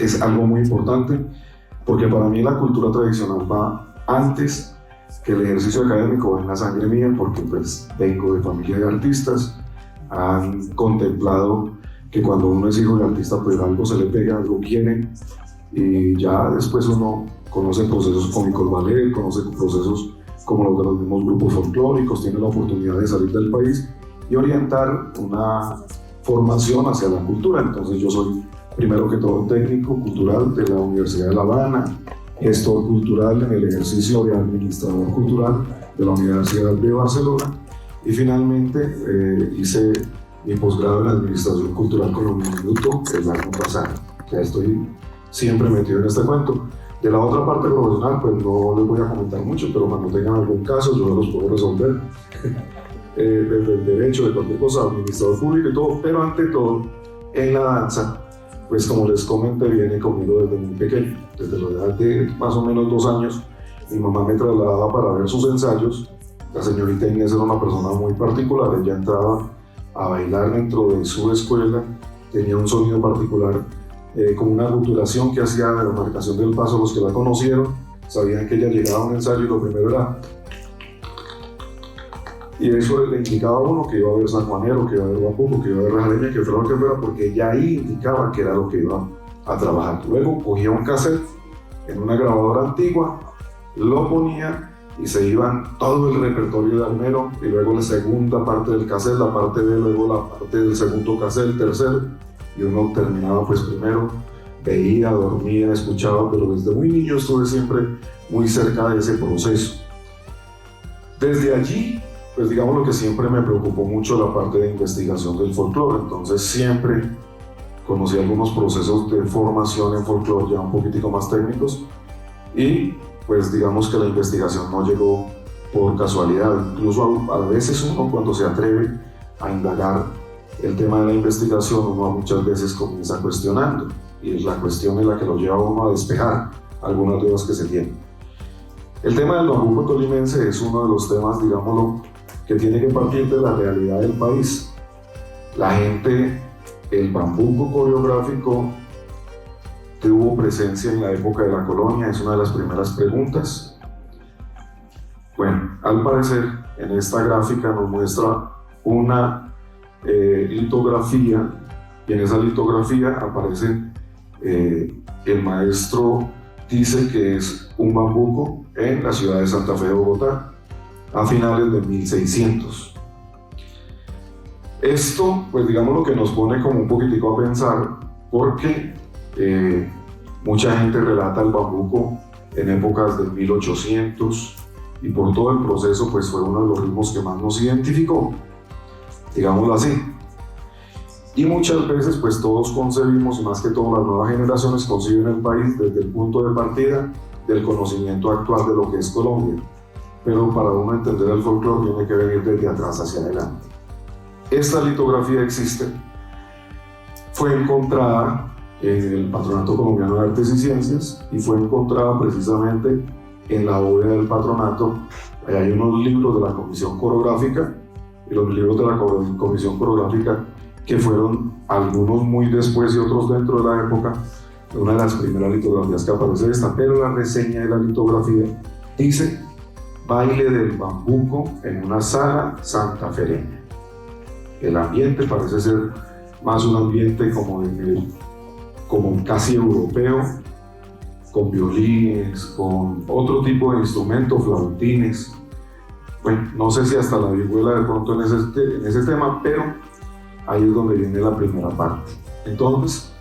es algo muy importante, porque para mí la cultura tradicional va antes que el ejercicio académico, va en la sangre mía, porque pues vengo de familia de artistas, han contemplado que cuando uno es hijo de artista pues algo se le pega, algo quiere, y ya después uno conoce procesos cómicos ballet, conoce procesos como los de los mismos grupos folclóricos, tiene la oportunidad de salir del país y orientar una formación hacia la cultura. Entonces yo soy primero que todo técnico cultural de la Universidad de La Habana, gestor cultural en el ejercicio de administrador cultural de la Universidad de Barcelona, y finalmente hice mi posgrado en administración cultural con un minuto el año pasado. O sea, estoy siempre metido en este cuento. De la otra parte profesional, pues no les voy a comentar mucho, pero cuando tengan algún caso yo los puedo resolver. Desde el derecho, de cualquier cosa, administrador público y todo, pero ante todo, en la danza, pues como les comenté, viene conmigo desde muy pequeño. Desde la edad de más o menos 2 años, mi mamá me trasladaba para ver sus ensayos. La señorita Inés era una persona muy particular, ella entraba a bailar dentro de su escuela, tenía un sonido particular, como una guturación que hacía de la marcación del paso. Los que la conocieron sabían que ella llegaba a un ensayo y lo primero era, y eso le indicaba a uno que iba a ver sanjuanero, que iba a ver bambuco, que iba a ver rajareña, que fuera lo que fuera, porque ya ahí indicaba que era lo que iba a trabajar. Luego cogía un cassette en una grabadora antigua, lo ponía y se iban todo el repertorio de Armero, y luego la segunda parte del cassette, la parte B, luego la parte del segundo cassette, el tercero, y uno terminaba pues primero, veía, dormía, escuchaba, pero desde muy niño estuve siempre muy cerca de ese proceso. Desde allí, pues digamos lo que siempre me preocupó mucho la parte de investigación del folclore, entonces siempre conocí algunos procesos de formación en folclore ya un poquitico más técnicos, y pues digamos que la investigación no llegó por casualidad. Incluso a veces uno, cuando se atreve a indagar el tema de la investigación, uno muchas veces comienza cuestionando, y la cuestión es la que lo lleva a uno a despejar algunas dudas que se tienen. El tema del bambuco tolimense es uno de los temas, digámoslo, que tiene que partir de la realidad del país. La gente, el bambuco coreográfico tuvo presencia en la época de la colonia, es una de las primeras preguntas. Bueno, al parecer en esta gráfica nos muestra una litografía, y en esa litografía aparece, el maestro dice que es un bambuco en la ciudad de Santa Fe de Bogotá a finales de 1600. Esto, pues digamos lo que nos pone como un poquitico a pensar, porque mucha gente relata el bambuco en épocas de 1800, y por todo el proceso pues fue uno de los ritmos que más nos identificó, digámoslo así. Y muchas veces pues todos concebimos, y más que todo las nuevas generaciones conciben el país desde el punto de partida del conocimiento actual de lo que es Colombia, pero para uno entender el folclore tiene que venir desde atrás hacia adelante. Esta litografía existe, fue encontrada en el Patronato Colombiano de Artes y Ciencias, y fue encontrada precisamente en la bóveda del patronato. Ahí hay unos libros de la Comisión Coreográfica, y los libros de la Comisión Coreográfica, que fueron algunos muy después y otros dentro de la época, una de las primeras litografías que aparece esta, pero la reseña de la litografía dice: baile del bambuco en una sala santafereña. El ambiente parece ser más un ambiente como casi europeo, con violines, con otro tipo de instrumentos, flautines. Bueno, no sé si hasta la vihuela de pronto en ese tema, pero ahí es donde viene la primera parte. Entonces,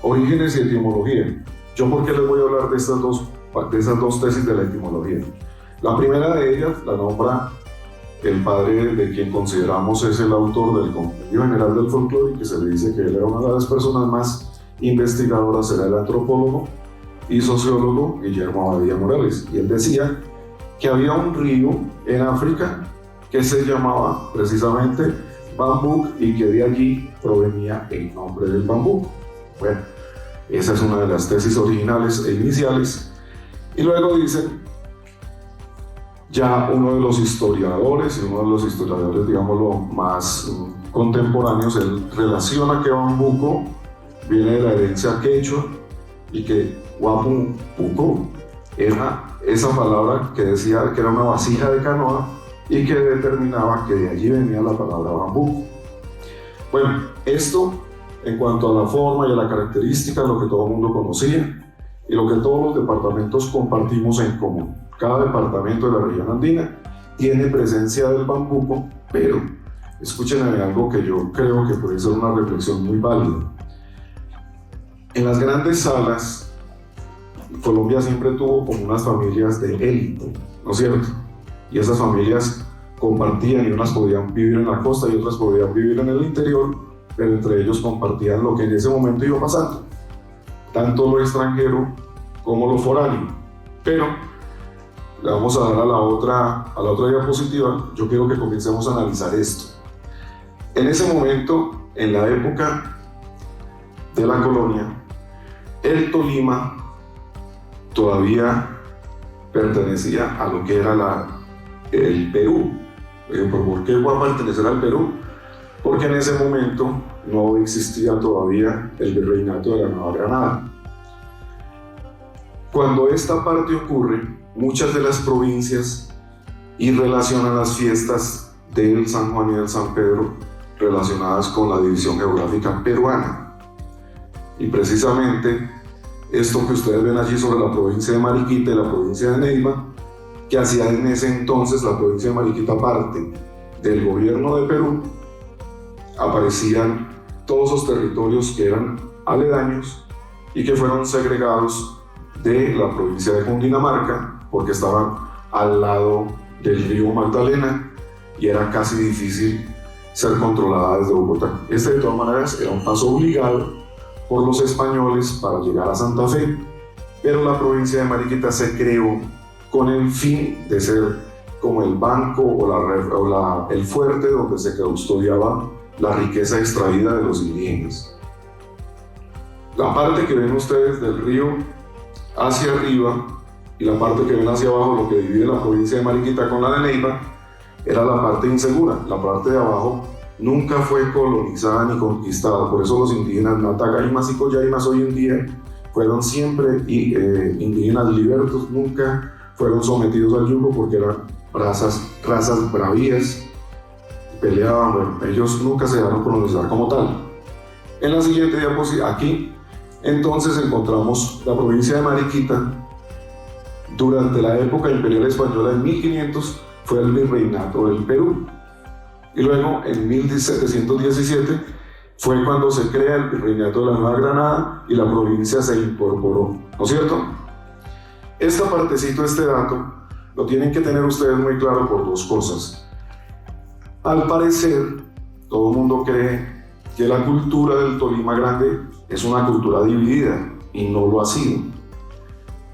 orígenes y etimología. ¿Yo por qué les voy a hablar de esas dos tesis de la etimología? La primera de ellas la nombra el padre de quien consideramos es el autor del Compendio General del Folclore, y que se le dice que él era una de las personas más investigadoras, era el antropólogo y sociólogo Guillermo Abadía Morales. Y él decía que había un río en África que se llamaba precisamente Bambuc, y que de allí provenía el nombre del bambuco. Bueno, esa es una de las tesis originales e iniciales. Y luego dicen, ya uno de los historiadores, digámoslo, más contemporáneos, él relaciona que bambuco viene de la herencia quechua, y que Wampum-Pucó era esa palabra que decía que era una vasija de canoa y que determinaba que de allí venía la palabra bambuco. Bueno, esto en cuanto a la forma y a la característica, lo que todo el mundo conocía y lo que todos los departamentos compartimos en común. Cada departamento de la región andina tiene presencia del bambuco, pero escúchenme algo que yo creo que puede ser una reflexión muy válida. En las grandes salas, Colombia siempre tuvo como unas familias de élite, ¿no es cierto? Y esas familias compartían, y unas podían vivir en la costa y otras podían vivir en el interior, pero entre ellos compartían lo que en ese momento iba pasando, tanto lo extranjero como lo foráneo. Pero le vamos a dar a la otra diapositiva. Yo quiero que comencemos a analizar esto. En ese momento, en la época de la colonia, el Tolima todavía pertenecía a lo que era el Perú. ¿Por qué va a pertenecer al Perú? Porque en ese momento no existía todavía el virreinato de la Nueva Granada. Cuando esta parte ocurre, muchas de las provincias y relacionan las fiestas del San Juan y del San Pedro relacionadas con la división geográfica peruana. Y precisamente esto que ustedes ven allí sobre la provincia de Mariquita y la provincia de Neiva, que hacía en ese entonces la provincia de Mariquita parte del gobierno de Perú, aparecían todos esos territorios que eran aledaños y que fueron segregados de la provincia de Cundinamarca porque estaban al lado del río Magdalena y era casi difícil ser controlada desde Bogotá. Este de todas maneras era un paso obligado por los españoles para llegar a Santa Fe, pero la provincia de Mariquita se creó con el fin de ser como el banco o el fuerte donde se custodiaba la riqueza extraída de los indígenas. La parte que ven ustedes del río hacia arriba y la parte que ven hacia abajo, lo que divide la provincia de Mariquita con la de Neiva, era la parte insegura. La parte de abajo nunca fue colonizada ni conquistada, por eso los indígenas Natagaimas y Collaimas hoy en día fueron siempre indígenas libertos, nunca fueron sometidos al yugo porque eran razas bravías, peleaban, bueno, ellos nunca se dejaron colonizar como tal. En la siguiente diapositiva, aquí, entonces encontramos la provincia de Mariquita. Durante la época imperial española en 1500 fue el virreinato del Perú. Y luego en 1717 fue cuando se crea el virreinato de la Nueva Granada y la provincia se incorporó, ¿no es cierto? Esta partecita, este dato, lo tienen que tener ustedes muy claro por dos cosas. Al parecer, todo el mundo cree que la cultura del Tolima Grande es una cultura dividida y no lo ha sido.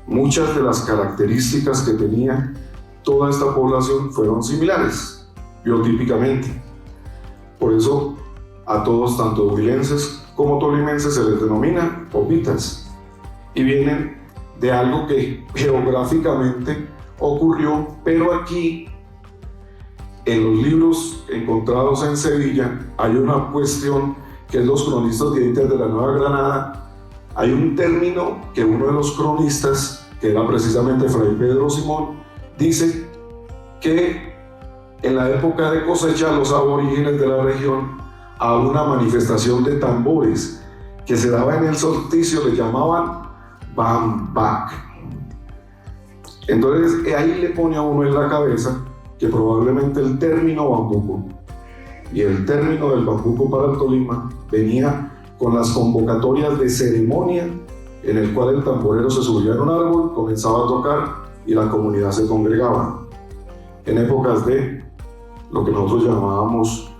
Muchas de las características que tenía toda esta población fueron similares, biotípicamente. Por eso a todos, tanto huilenses como tolimenses, se les denomina popitas y vienen de algo que geográficamente ocurrió, pero aquí en los libros encontrados en Sevilla hay una cuestión que es los cronistas de la Nueva Granada. Hay un término que uno de los cronistas, que era precisamente Fray Pedro Simón, dice que en la época de cosecha los aborígenes de la región a una manifestación de tambores que se daba en el solsticio le llamaban Bambak. Entonces ahí le pone a uno en la cabeza que probablemente el término bambuco y el término del bambuco para el Tolima venía con las convocatorias de ceremonia en el cual el tamborero se subía en un árbol, comenzaba a tocar y la comunidad se congregaba. En épocas de lo que nosotros llamábamos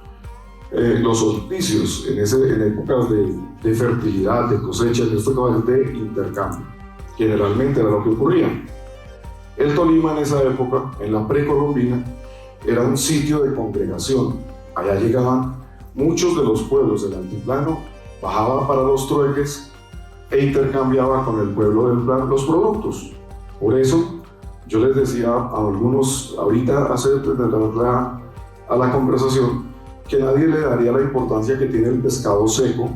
los solsticios, en épocas de fertilidad, de cosecha, en épocas de intercambio. Generalmente era lo que ocurría. El Tolima en esa época, en la precolombina, era un sitio de congregación. Allá llegaban muchos de los pueblos del altiplano, bajaban para los trueques e intercambiaban con el pueblo del plano los productos. Por eso, yo les decía a algunos ahorita, a la conversación, que nadie le daría la importancia que tiene el pescado seco,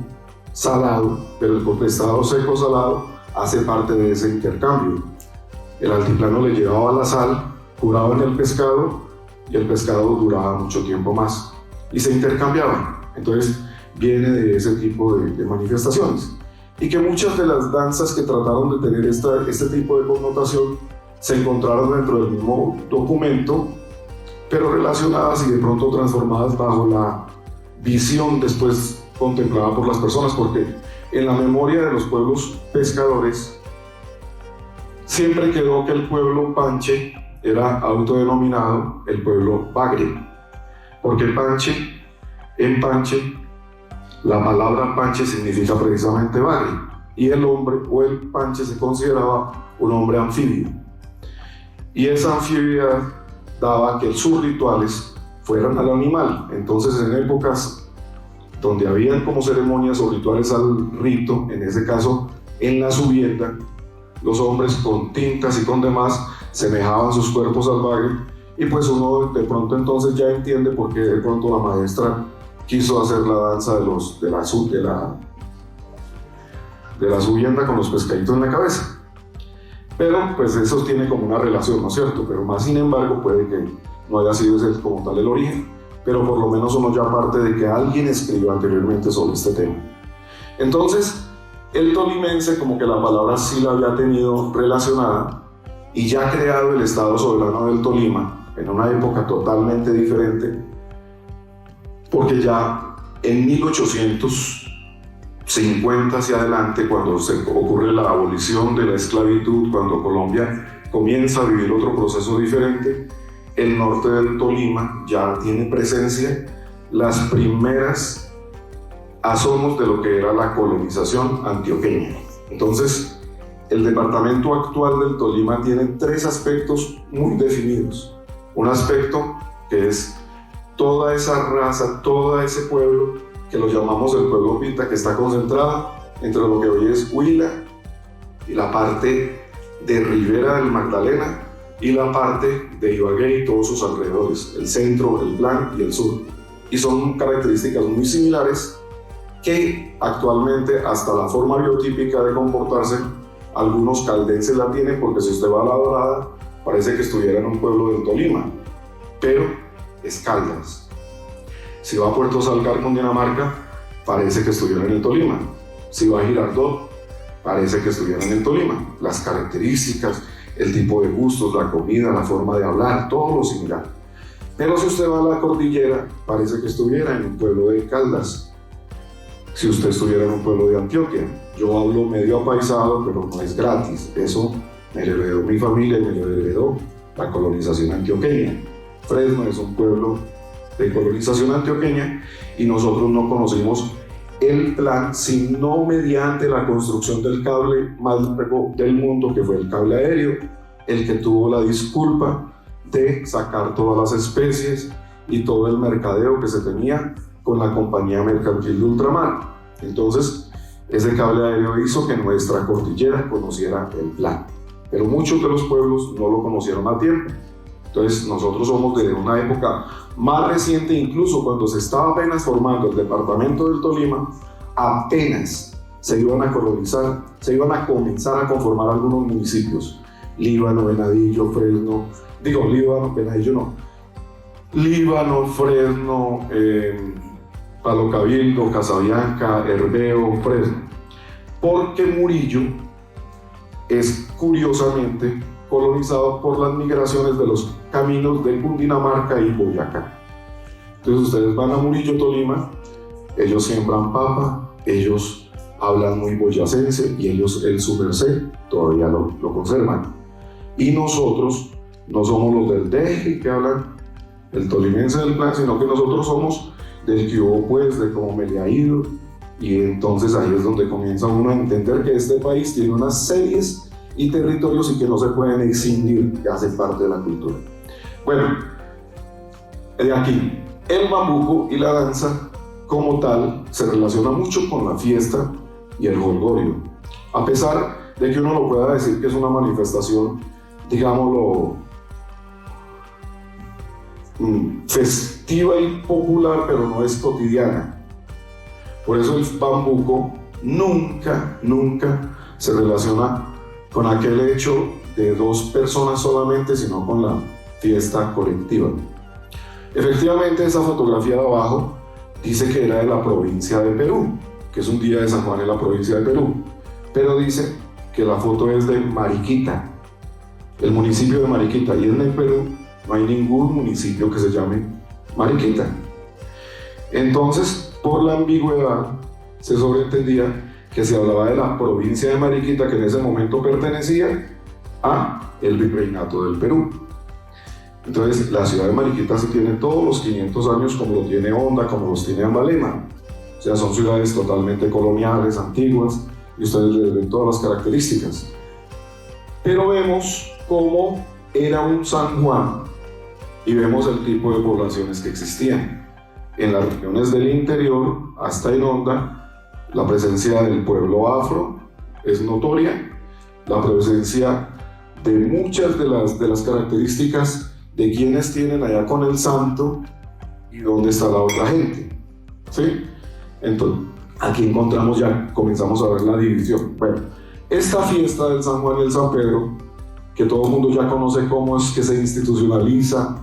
salado, pero el pescado seco, salado, hace parte de ese intercambio. El altiplano le llevaba la sal, curaban el pescado y el pescado duraba mucho tiempo más y se intercambiaban. Entonces viene de ese tipo de manifestaciones. Y que muchas de las danzas que trataron de tener este tipo de connotación se encontraron dentro del mismo documento, pero relacionadas y de pronto transformadas bajo la visión después contemplada por las personas, porque en la memoria de los pueblos pescadores siempre quedó que el pueblo panche era autodenominado el pueblo bagre, porque en panche, la palabra panche significa precisamente bagre, y el hombre o el panche se consideraba un hombre anfibio, y esa anfibiedad daba que sus rituales fueran al animal. Entonces, en épocas donde habían como ceremonias o rituales al rito, en ese caso en la subienda, los hombres con tintas y con demás semejaban sus cuerpos al bagre, y pues uno de pronto entonces ya entiende por qué de pronto la maestra quiso hacer la danza de la subienda con los pescaditos en la cabeza. Pero pues eso tiene como una relación, ¿no es cierto? Pero más sin embargo puede que no haya sido ese como tal el origen, pero por lo menos uno ya parte de que alguien escribió anteriormente sobre este tema. Entonces, el tolimense como que la palabra sí la había tenido relacionada y ya creado el Estado Soberano del Tolima en una época totalmente diferente, porque ya en 1850 hacia adelante, cuando se ocurre la abolición de la esclavitud, cuando Colombia comienza a vivir otro proceso diferente, el norte del Tolima ya tiene presencia las primeras asomos de lo que era la colonización antioqueña. Entonces, el departamento actual del Tolima tiene tres aspectos muy definidos. Un aspecto que es toda esa raza, todo ese pueblo, que lo llamamos el pueblo Pita, que está concentrado entre lo que hoy es Huila y la parte de Ribera del Magdalena y la parte de Ibagué y todos sus alrededores, el centro, el plan y el sur. Y son características muy similares que actualmente hasta la forma biotípica de comportarse, algunos caldenses la tienen, porque si usted va a La Dorada, parece que estuviera en un pueblo del Tolima, pero es Caldas. Si va a Puerto Salgar, Cundinamarca, parece que estuviera en el Tolima. Si va a Girardot, parece que estuviera en el Tolima. Las características, el tipo de gustos, la comida, la forma de hablar, todo lo similar. Pero si usted va a la cordillera, parece que estuviera en un pueblo de Caldas. Si usted estuviera en un pueblo de Antioquia, yo hablo medio apaisado, pero no es gratis. Eso me lo heredó mi familia y me lo heredó la colonización antioqueña. Fresno es un pueblo de colonización antioqueña y nosotros no conocimos el plan sino mediante la construcción del cable más largo del mundo, que fue el cable aéreo, el que tuvo la disculpa de sacar todas las especies y todo el mercadeo que se tenía con la compañía mercantil de ultramar. Entonces, ese cable aéreo hizo que nuestra cordillera conociera el plan, pero muchos de los pueblos no lo conocieron a tiempo. Entonces, nosotros somos de una época más reciente, incluso cuando se estaba apenas formando el departamento del Tolima, apenas se iban a colonizar, se iban a comenzar a conformar algunos municipios. Líbano, Venadillo, Fresno, Líbano, Fresno, Palo Cabildo, Casabianca, Herveo, Fresno. Porque Murillo es curiosamente colonizado por las migraciones de los caminos de Cundinamarca y Boyacá. Entonces ustedes van a Murillo, Tolima, ellos siembran papa, ellos hablan muy boyacense y ellos el su merced todavía lo conservan. Y nosotros no somos los del Deje que hablan el tolimense del plan, sino que nosotros somos del que hubo pues, de cómo me le ha ido, y entonces ahí es donde comienza uno a entender que este país tiene unas series y territorios y que no se pueden extinguir, que hacen parte de la cultura. Bueno, de aquí, el bambuco y la danza como tal se relaciona mucho con la fiesta y el jolgorio, a pesar de que uno lo pueda decir que es una manifestación, digámoslo, festiva y popular, pero no es cotidiana. Por eso el bambuco nunca se relaciona con aquel hecho de dos personas solamente, sino con la fiesta colectiva. Efectivamente, esa fotografía de abajo dice que era de la provincia de Perú, que es un día de San Juan en la provincia de Perú, pero dice que la foto es de Mariquita, el municipio de Mariquita, y en el Perú no hay ningún municipio que se llame Mariquita. Entonces, por la ambigüedad, se sobreentendía que se hablaba de la provincia de Mariquita, que en ese momento pertenecía a el virreinato del Perú. Entonces, la ciudad de Mariquita sí tiene todos los 500 años como lo tiene Honda, como los tiene Ambalema. O sea, son ciudades totalmente coloniales, antiguas, y ustedes les ven todas las características. Pero vemos cómo era un San Juan y vemos el tipo de poblaciones que existían. En las regiones del interior, hasta en Honda, la presencia del pueblo afro es notoria, la presencia de muchas de las características de quienes tienen allá con el santo y dónde está la otra gente, ¿sí? Entonces, aquí encontramos ya, comenzamos a ver la división. Bueno, esta fiesta del San Juan y el San Pedro, que todo el mundo ya conoce cómo es que se institucionaliza,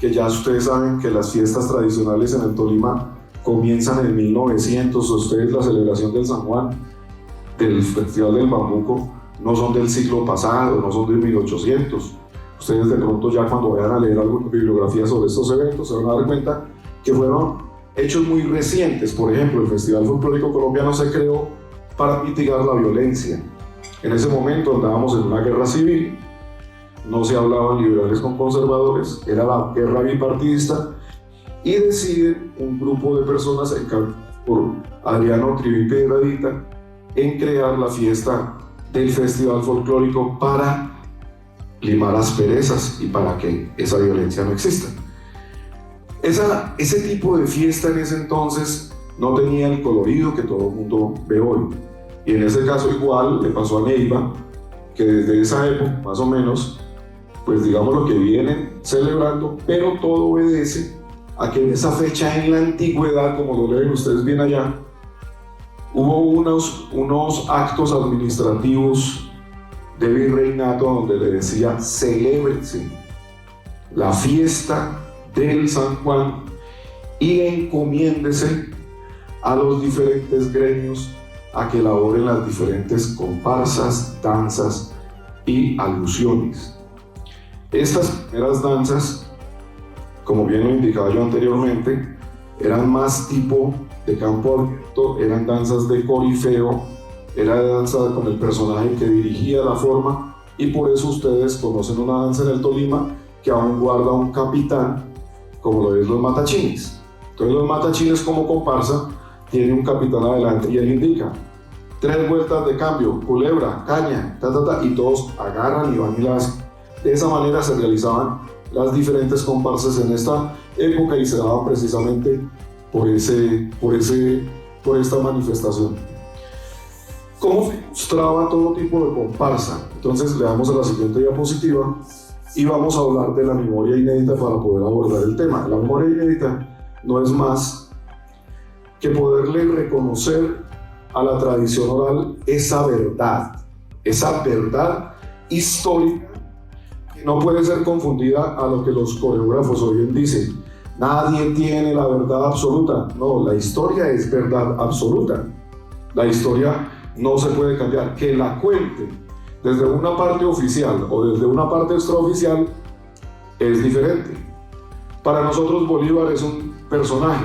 que ya ustedes saben que las fiestas tradicionales en el Tolima comienzan en 1900, ustedes la celebración del San Juan, del Festival del Bambuco, no son del siglo pasado, no son de 1800. Ustedes de pronto ya cuando vayan a leer alguna bibliografía sobre estos eventos se van a dar cuenta que fueron hechos muy recientes. Por ejemplo, el Festival Folclórico Colombiano se creó para mitigar la violencia. En ese momento andábamos en una guerra civil, no se hablaban liberales con conservadores, era la guerra bipartidista, y deciden un grupo de personas, por Adriano Trivi Piedradita, en crear la fiesta del Festival Folclórico para limar asperezas y para que esa violencia no exista. Ese tipo de fiesta en ese entonces no tenía el colorido que todo el mundo ve hoy. Y en ese caso igual le pasó a Neiva, que desde esa época, más o menos, pues digamos lo que vienen celebrando, pero todo obedece a que en esa fecha en la antigüedad, como lo leen ustedes bien allá, hubo unos actos administrativos de virreinato donde le decía: celébrense la fiesta del San Juan y encomiéndese a los diferentes gremios a que elaboren las diferentes comparsas, danzas y alusiones. Estas primeras danzas, como bien lo indicaba yo anteriormente, eran más tipo de campo abierto, eran danzas de corifeo, era danza con el personaje que dirigía la forma, y por eso ustedes conocen una danza en el Tolima que aún guarda un capitán, como lo es los matachines. Entonces los matachines como comparsa tienen un capitán adelante y él indica 3 vueltas de cambio, culebra, caña, y todos agarran y van y la hacen. De esa manera se realizaban las diferentes comparsas en esta época y se daban precisamente por esta manifestación. ¿Cómo se mostraba todo tipo de comparsa? Entonces le damos a la siguiente diapositiva y vamos a hablar de la memoria inédita para poder abordar el tema. La memoria inédita no es más que poderle reconocer a la tradición oral esa verdad histórica que no puede ser confundida a lo que los coreógrafos hoy en dicen. Nadie tiene la verdad absoluta. No, la historia es verdad absoluta. La historia no se puede cambiar. Que la cuente desde una parte oficial o desde una parte extraoficial es diferente. Para nosotros Bolívar es un personaje,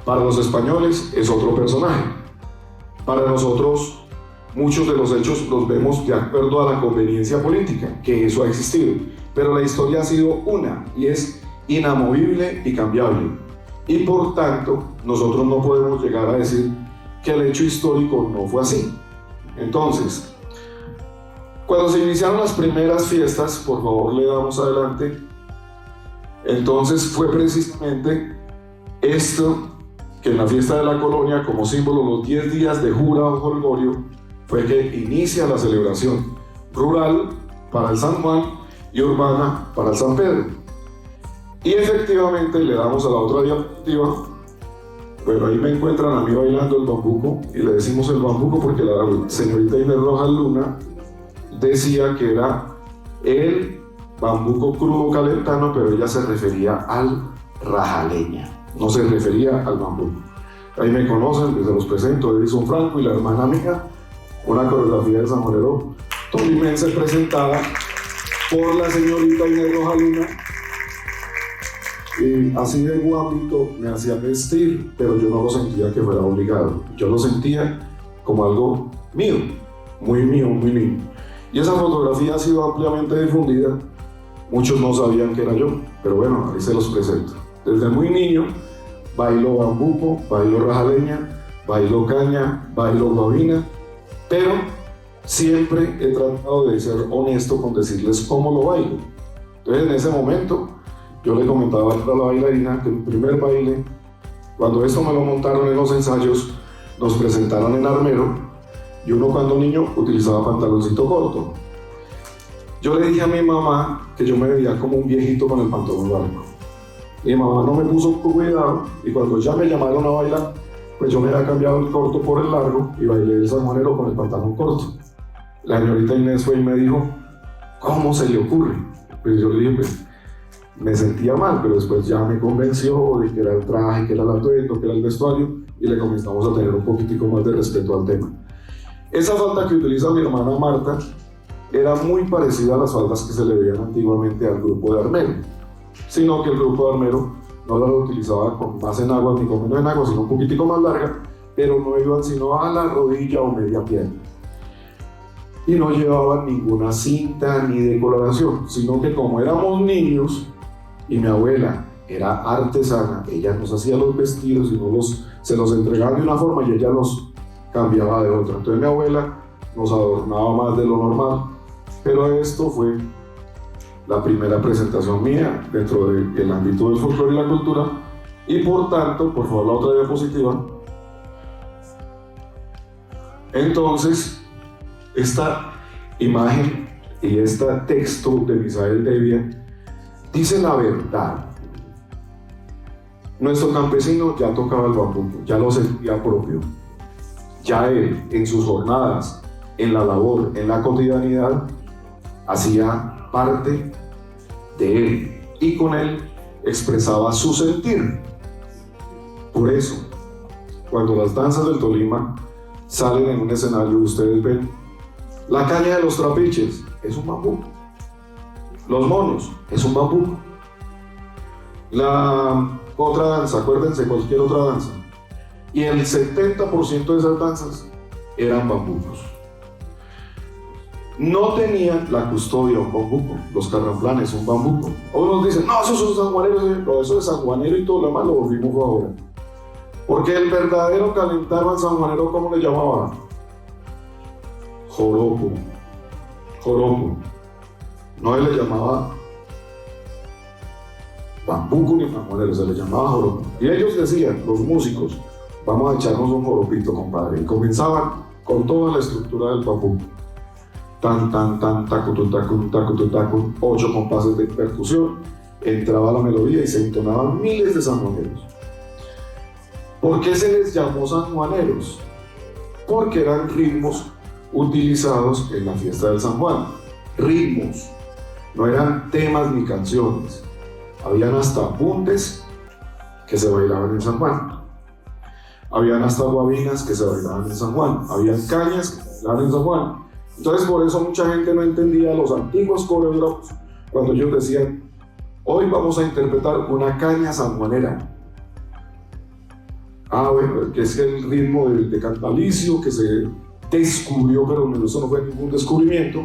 para los españoles es otro personaje. Para nosotros muchos de los hechos los vemos de acuerdo a la conveniencia política, que eso ha existido, pero la historia ha sido una y es inamovible y cambiable, y por tanto nosotros no podemos llegar a decir que el hecho histórico no fue así. Entonces, cuando se iniciaron las primeras fiestas, por favor le damos adelante, entonces fue precisamente esto que en la fiesta de la colonia, como símbolo, los 10 días de jura o jolgorio, fue que inicia la celebración rural para el San Juan y urbana para el San Pedro. Y efectivamente le damos a la otra diapositiva, Bueno, ahí me encuentran a mí bailando el bambuco, y le decimos el bambuco porque la señorita Inés Rojas Luna decía que era el bambuco crudo calentano, pero ella se refería al rajaleña, no se refería al bambuco. Ahí me conocen, les los presento, Edison Franco y la hermana mía, una coreografía de sanjuanero tolimense presentada por la señorita Inés Rojas Luna. Y así de guapito me hacía vestir, pero yo no lo sentía que fuera obligado. Yo lo sentía como algo mío, muy mío, muy mío. Y esa fotografía ha sido ampliamente difundida. Muchos no sabían que era yo, pero bueno, ahí se los presento. Desde muy niño bailo bambuco, bailo rajaleña, bailo caña, bailo guabina, pero siempre he tratado de ser honesto con decirles cómo lo bailo. Entonces en ese momento yo le comentaba a la bailarina que el primer baile, cuando esto me lo montaron en los ensayos, nos presentaron en armero, y uno cuando niño utilizaba pantaloncito corto. Yo le dije a mi mamá que yo me veía como un viejito con el pantalón largo. Mi mamá no me puso cuidado, y cuando ya me llamaron a bailar, pues yo me había cambiado el corto por el largo y bailé el sanjuanero con el pantalón corto. La señorita Inés fue y me dijo, ¿cómo se le ocurre? Pues yo le dije, pues, me sentía mal, pero después ya me convenció de que era el traje, que era el atuendo, que era el vestuario, y le comenzamos a tener un poquitico más de respeto al tema. Esa falda que utiliza mi hermana Marta era muy parecida a las faldas que se le veían antiguamente al grupo de armero, sino que el grupo de armero no la utilizaba con más enagua ni con menos enagua, sino un poquitico más larga, pero no iban sino a la rodilla o media pierna. Y no llevaban ninguna cinta ni decoloración, sino que como éramos niños, y mi abuela era artesana, ella nos hacía los vestidos y se los entregaba de una forma y ella los cambiaba de otra. Entonces mi abuela nos adornaba más de lo normal, pero esto fue la primera presentación mía dentro del ámbito del folclore y la cultura, y por tanto, por favor la otra diapositiva. Entonces, esta imagen y este texto de Misael Devia dice la verdad. Nuestro campesino ya tocaba el bambuco, ya lo sentía propio. Ya él, en sus jornadas, en la labor, en la cotidianidad, hacía parte de él y con él expresaba su sentir. Por eso, cuando las danzas del Tolima salen en un escenario, ustedes ven la caña de los trapiches, es un bambuco. Los monos, es un bambuco. La otra danza, acuérdense, cualquier otra danza. Y el 70% de esas danzas eran bambucos. No tenían la custodia un bambuco, los carramplanes un bambuco. Otros dicen, no, esos son sanjuaneros, no, eso es sanjuanero y todo lo demás lo volvimos ahora. Porque el verdadero calentaba al sanjuanero, ¿cómo le llamaban? Joropo. Joropo. No le llamaba bambuco ni sanjuanero, se le llamaba joropo. Y ellos decían, los músicos, vamos a echarnos un joropito, compadre. Y comenzaban con toda la estructura del bambuco. Tan, tan, tan, tacu, tacu, tacu, tacu, 8 compases de percusión, entraba la melodía y se entonaban miles de sanjuaneros. ¿Por qué se les llamó sanjuaneros? Porque eran ritmos utilizados en la fiesta del San Juan. Ritmos, no eran temas ni canciones. Habían hasta bundes que se bailaban en San Juan. Habían hasta guabinas que se bailaban en San Juan. Habían cañas que se bailaban en San Juan. Entonces por eso mucha gente no entendía a los antiguos coreógrafos cuando ellos decían, hoy vamos a interpretar una caña sanjuanera. Ah, bueno, que es el ritmo de cantalicio que se descubrió, pero eso no fue ningún descubrimiento,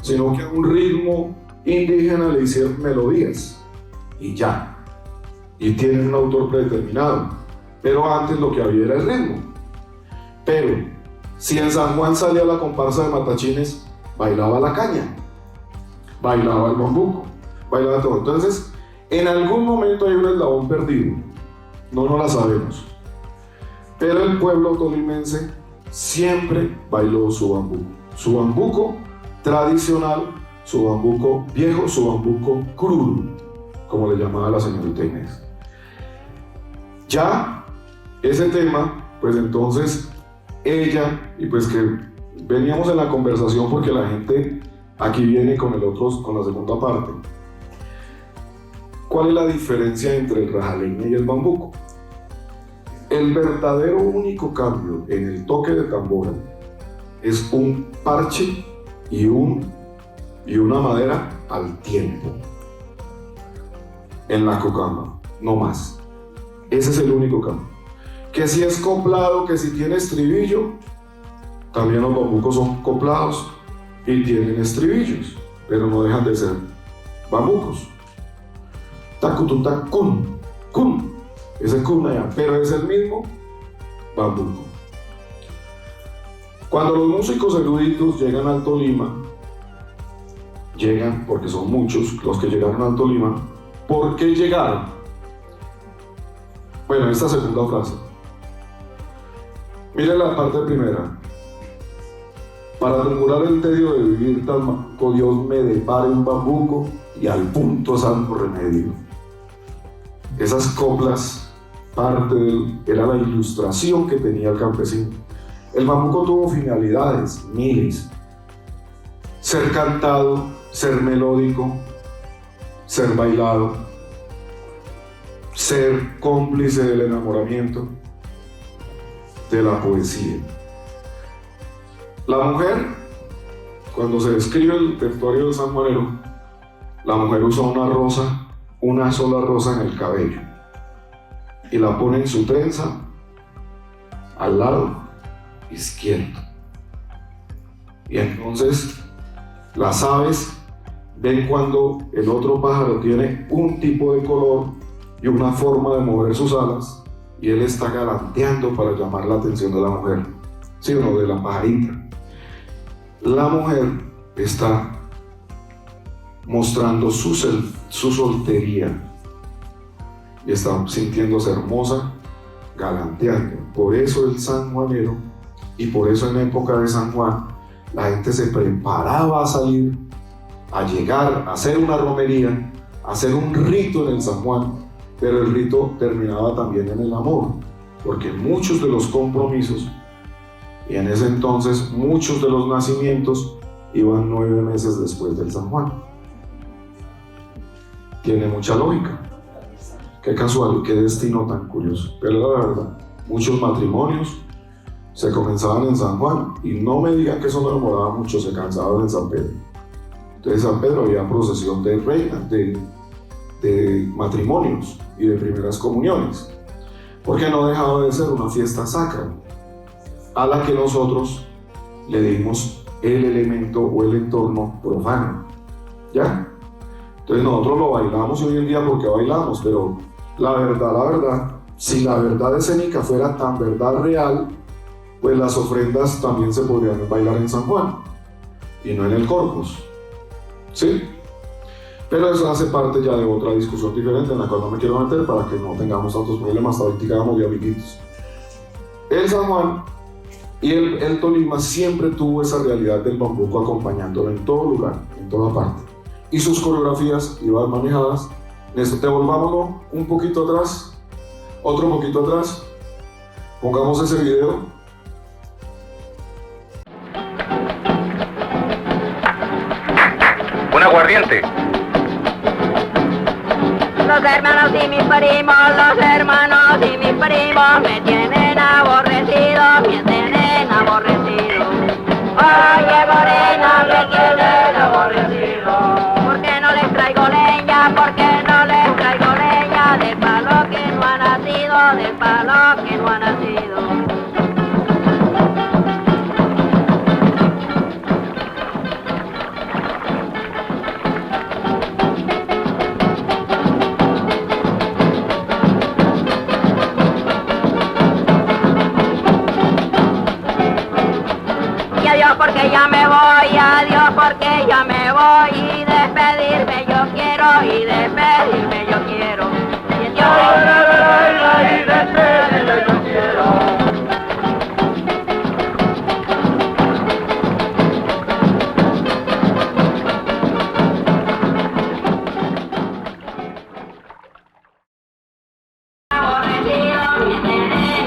sino que a un ritmo indígena le hicieron melodías y ya, y tienen un autor predeterminado, pero antes lo que había era el ritmo. Pero si en San Juan salía la comparsa de matachines, bailaba la caña, bailaba el bambuco, bailaba todo. Entonces, en algún momento hay un eslabón perdido, no la sabemos, pero el pueblo tolimense siempre bailó su bambuco tradicional, su bambuco viejo, su bambuco crudo, como le llamaba la señorita Inés. Ya ese tema, pues entonces ella, y pues que veníamos en la conversación porque la gente aquí viene con la segunda parte. ¿Cuál es la diferencia entre el rajaleña y el bambuco? El verdadero único cambio en el toque de tambora es un parche y una madera al tiempo en la cocama, no más. Ese es el único cambio. Que si es coplado, que si tiene estribillo, también los bambucos son coplados y tienen estribillos, pero no dejan de ser bambucos. Tacututakun, kun, ese kun allá, pero es el mismo bambuco. Cuando los músicos eruditos llegan al Tolima, llegan porque son muchos los que llegaron al Tolima. ¿Por qué llegaron? Bueno, esta segunda frase. Mire la parte primera. Para murmurar el tedio de vivir tan manco, Dios me depare un bambuco y al punto santo remedio. Esas coplas, era la ilustración que tenía el campesino. El bambuco tuvo finalidades, miles. Ser cantado, ser melódico, ser bailado, ser cómplice del enamoramiento, de la poesía. La mujer, cuando se describe el territorio del sanjuanero, la mujer usa una sola rosa en el cabello y la pone en su trenza al lado izquierdo. Y entonces las aves ven cuando el otro pájaro tiene un tipo de color y una forma de mover sus alas y él está galanteando para llamar la atención de la mujer, ¿sí o no? De la pajarita. La mujer está mostrando su soltería y está sintiéndose hermosa, galanteando. Por eso el sanjuanero, y por eso en época de San Juan, la gente se preparaba a salir, a llegar, a hacer una romería, a hacer un rito en el San Juan, pero el rito terminaba también en el amor, porque muchos de los compromisos, y en ese entonces muchos de los nacimientos, iban 9 meses después del San Juan. Tiene mucha lógica. Qué casual, qué destino tan curioso. Pero la verdad, muchos matrimonios se comenzaban en San Juan, y no me digan que eso no demoraba mucho, se cansaban en San Pedro. Entonces en San Pedro había procesión de reinas, de matrimonios y de primeras comuniones, porque no dejaba de ser una fiesta sacra, a la que nosotros le dimos el elemento o el entorno profano, ¿ya? Entonces nosotros lo bailamos hoy en día porque bailamos, pero la verdad, si la verdad escénica fuera tan verdad real, pues las ofrendas también se podrían bailar en San Juan y no en el Corpus, ¿sí? Pero eso hace parte ya de otra discusión diferente en la cual no me quiero meter para que no tengamos tantos problemas. Hasta ahorita quedamos de amiguitos. El San Juan y el Tolima siempre tuvo esa realidad del bambuco acompañándolo en todo lugar, en toda parte. Y sus coreografías iban manejadas. Devolvámonos un poquito atrás, otro poquito atrás. Pongamos ese video. Un aguardiente. Los hermanos y mis primos me tienen aborrecido, me tienen aborrecido. Oye, morena, me tienen aborrecido. ¿Por qué no les traigo leña? ¿Por qué no les traigo leña? Del palo que no ha nacido, del palo que no ha nacido. Porque ya me voy, adiós porque ya me voy, y despedirme yo quiero, y despedirme yo quiero. Y despedirme yo quiero. Aborrecido, me tienen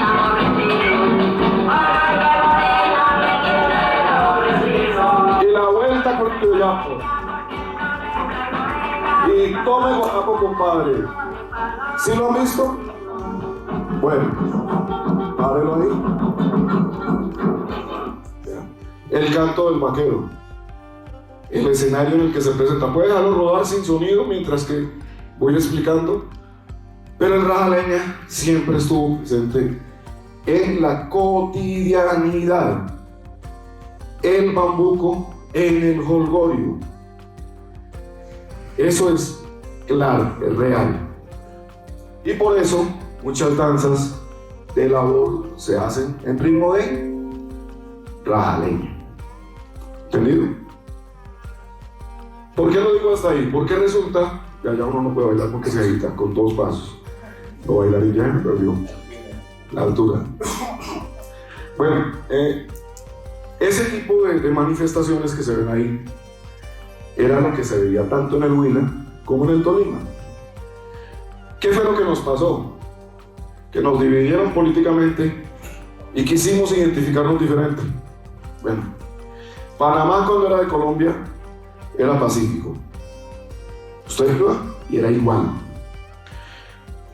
cuyapo. Y tome guapo, compadre. ¿Sí lo han visto? Bueno, párelo ahí. El canto del vaquero. El escenario en el que se presenta. Puede dejarlo rodar sin sonido mientras que voy explicando. Pero el rajaleña siempre estuvo presente en la cotidianidad. El bambuco en el jolgorio. Eso es claro, es real. Y por eso muchas danzas de labor se hacen en ritmo de rajaleña. ¿Entendido? ¿Por qué lo digo hasta ahí? Porque resulta que allá uno no puede bailar porque se agita con 2 pasos. No bailar y ya me perdió la altura. Bueno, ese tipo de manifestaciones que se ven ahí era lo que se veía tanto en el Huila como en el Tolima. ¿Qué fue lo que nos pasó? Que nos dividieron políticamente y quisimos identificarnos diferente. Bueno, Panamá cuando era de Colombia era pacífico. Usted iba y era igual.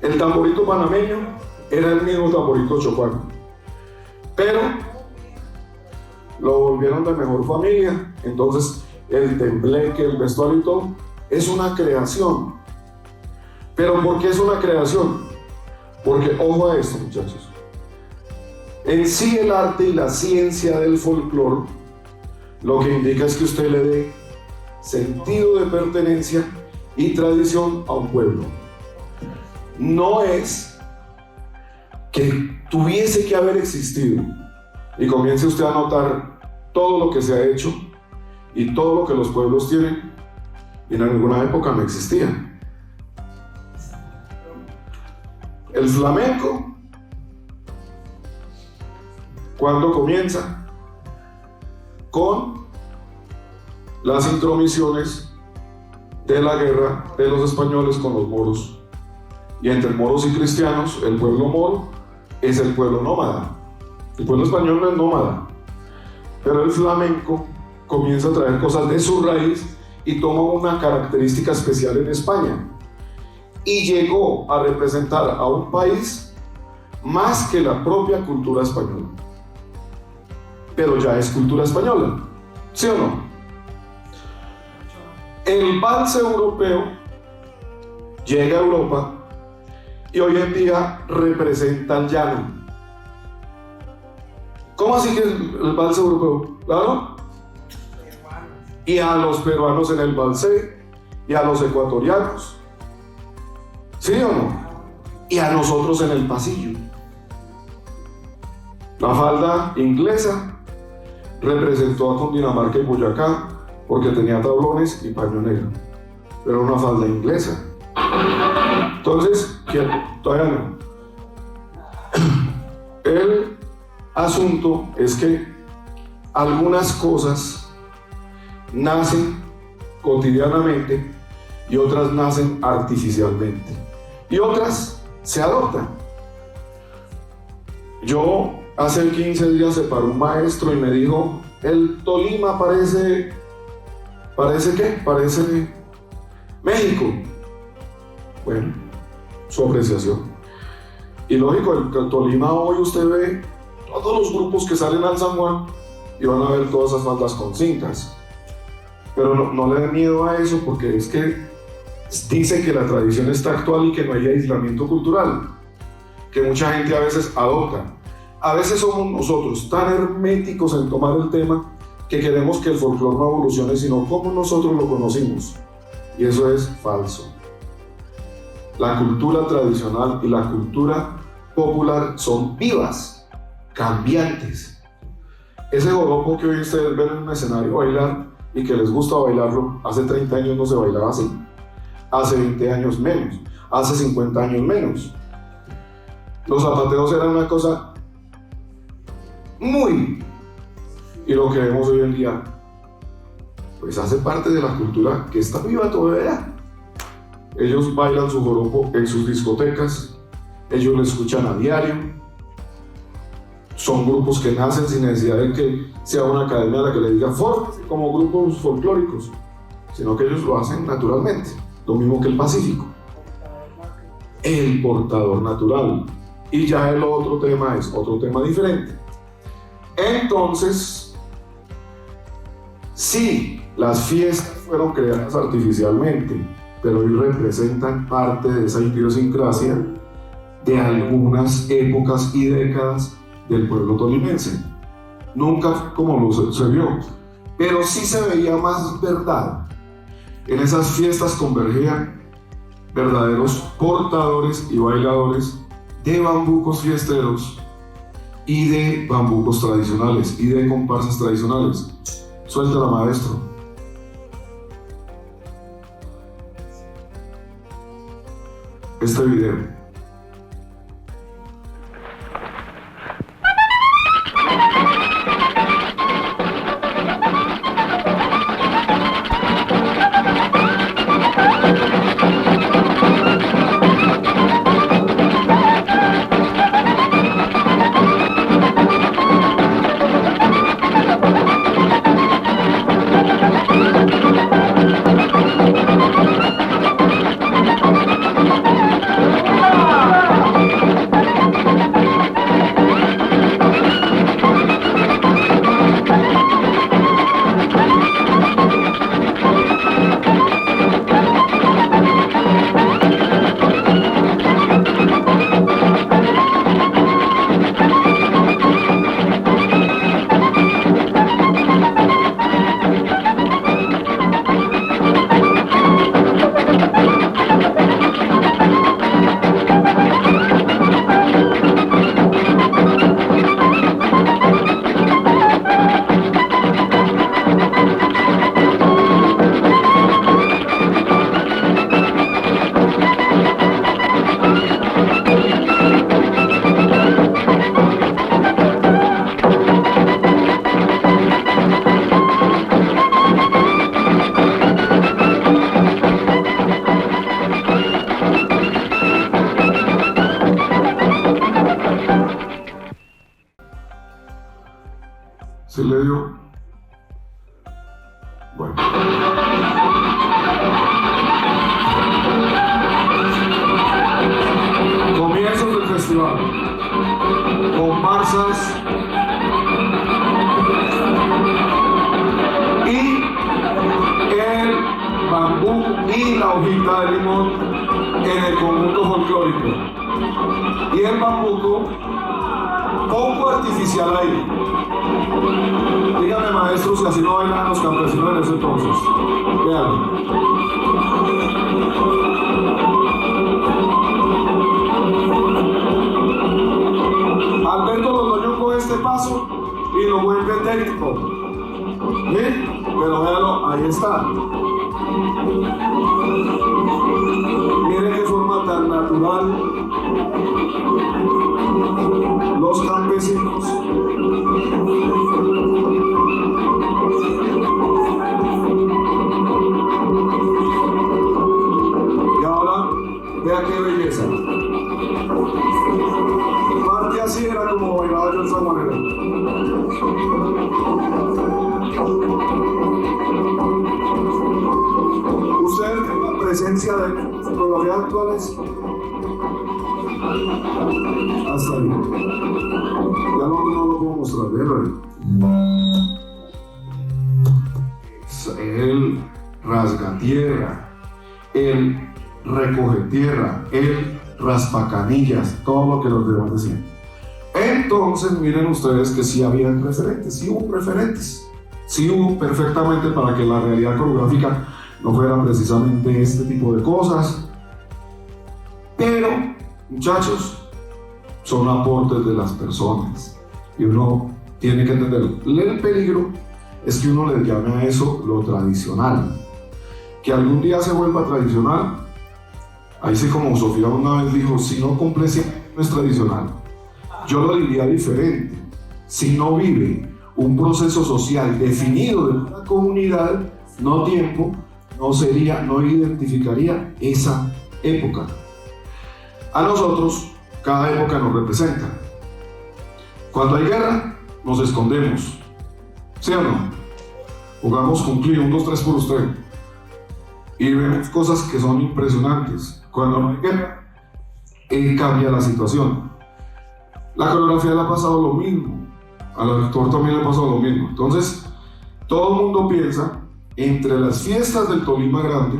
El tamborito panameño era el mismo tamborito chocuano, pero lo volvieron de mejor familia. Entonces el tembleque, el vestuario y todo es una creación. ¿Pero por qué es una creación? Porque, ojo a esto, muchachos, en sí el arte y la ciencia del folclore lo que indica es que usted le dé sentido de pertenencia y tradición a un pueblo. No es que tuviese que haber existido y comience usted a notar todo lo que se ha hecho y todo lo que los pueblos tienen y en alguna época no existía. El flamenco, ¿cuándo comienza? Con las intromisiones de la guerra de los españoles con los moros. Y entre moros y cristianos, el pueblo moro es el pueblo nómada. El pueblo español no es nómada. Pero el flamenco comienza a traer cosas de su raíz y toma una característica especial en España. Y llegó a representar a un país más que la propia cultura española. Pero ya es cultura española, ¿sí o no? El vals europeo llega a Europa y hoy en día representa el llano. ¿Cómo así que el vals europeo? ¿Claro? Y a los peruanos en el valsé, y a los ecuatorianos, ¿sí o no? Y a nosotros en el pasillo. La falda inglesa representó a Cundinamarca y Boyacá porque tenía tablones y paño negro, pero era una falda inglesa. Entonces, todavía no. El asunto es que algunas cosas nacen cotidianamente y otras nacen artificialmente y otras se adoptan. Yo hace 15 días se paró un maestro y me dijo: el Tolima parece ¿qué? Parece México. Bueno, su apreciación. Y lógico, el Tolima hoy usted ve todos los grupos que salen al San Juan y van a ver todas esas faldas con cintas. Pero no le dé miedo a eso, porque es que dice que la tradición está actual y que no hay aislamiento cultural, que mucha gente a veces adopta. A veces somos nosotros tan herméticos en tomar el tema que queremos que el folclore no evolucione, sino como nosotros lo conocimos. Y eso es falso. La cultura tradicional y la cultura popular son vivas, cambiantes. Ese joropo que hoy ustedes ven en un escenario bailar y que les gusta bailarlo, hace 30 años no se bailaba así, hace 20 años menos, hace 50 años menos. Los zapateos eran una cosa muy... Y lo que vemos hoy en día, pues hace parte de la cultura que está viva todavía. Ellos bailan su joropo en sus discotecas, ellos lo escuchan a diario. son grupos que nacen sin necesidad de que sea una academia a la que le diga fórmese como grupos folclóricos, sino que ellos lo hacen naturalmente, lo mismo que el Pacífico. El portador natural. Y ya el otro tema es otro tema diferente. Entonces, sí, las fiestas fueron creadas artificialmente, pero hoy representan parte de esa idiosincrasia de algunas épocas y décadas del pueblo tolimense. Nunca fue como se vio, pero sí se veía más verdad. En esas fiestas convergían verdaderos portadores y bailadores de bambucos fiesteros y de bambucos tradicionales y de comparsas tradicionales. Suéltala, maestro. Este video. ¿Se le dio? Bueno. Comienzos del festival. Comparsas. Y el bambú y la hojita de limón en el conjunto folclórico. Y el bambuco poco artificial ahí. Dígame, maestros, que así no bailan los campesinos en ese entonces. Vean. Alberto Londoño con este paso y lo vuelve técnico. ¿Sí? Pero véanlo, ahí está. Miren qué forma tan natural los campesinos y ahora vea qué belleza. Parte así era como bailaba yo de esa manera. Ustedes en la presencia de fotografías actuales hasta ahí. Ya no lo puedo mostrar, el rasgatierra, el recoge tierra, el raspacanillas, todo lo que los demás decían. Entonces miren ustedes que sí había referentes, sí hubo referentes, sí hubo perfectamente para que la realidad coreográfica no fuera precisamente este tipo de cosas. Pero, muchachos, son aportes de las personas y uno tiene que entenderlo. El peligro es que uno le llame a eso lo tradicional, que algún día se vuelva tradicional. Ahí sí, como Sofía una vez dijo, si no cumple 100 no es tradicional. Yo lo diría diferente: si no vive un proceso social definido de una comunidad, no tiempo, no identificaría esa época. A nosotros, cada época nos representa. Cuando hay guerra, nos escondemos. ¿Sí o no? Jugamos cumplir, 1, 2, 3 por usted. Y vemos cosas que son impresionantes. Cuando no hay guerra, cambia la situación. La coreografía le ha pasado lo mismo. Al actor también le ha pasado lo mismo. Entonces, todo el mundo piensa, entre las fiestas del Tolima Grande,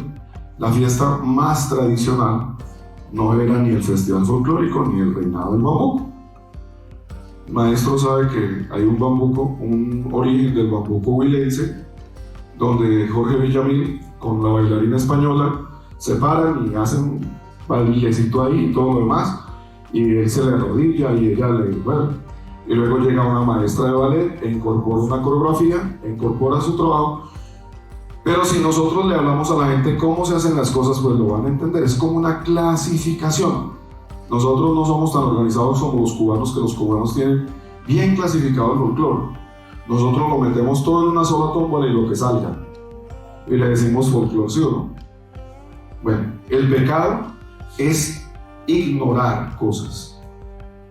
la fiesta más tradicional no era ni el Festival Folclórico ni el Reinado del Bambuco. El maestro sabe que hay un bambuco, un origen del bambuco huilense, donde Jorge Villamil con la bailarina española se paran y hacen un bailecito ahí y todo lo demás, y él se le arrodilla y ella y luego llega una maestra de ballet e incorpora una coreografía, incorpora su trabajo. Pero si nosotros le hablamos a la gente cómo se hacen las cosas, pues lo van a entender, es como una clasificación. Nosotros no somos tan organizados como los cubanos, que los cubanos tienen bien clasificado el folclore. Nosotros lo metemos todo en una sola tómbola y lo que salga. Y le decimos folclore, ¿sí o no? Bueno, el pecado es ignorar cosas.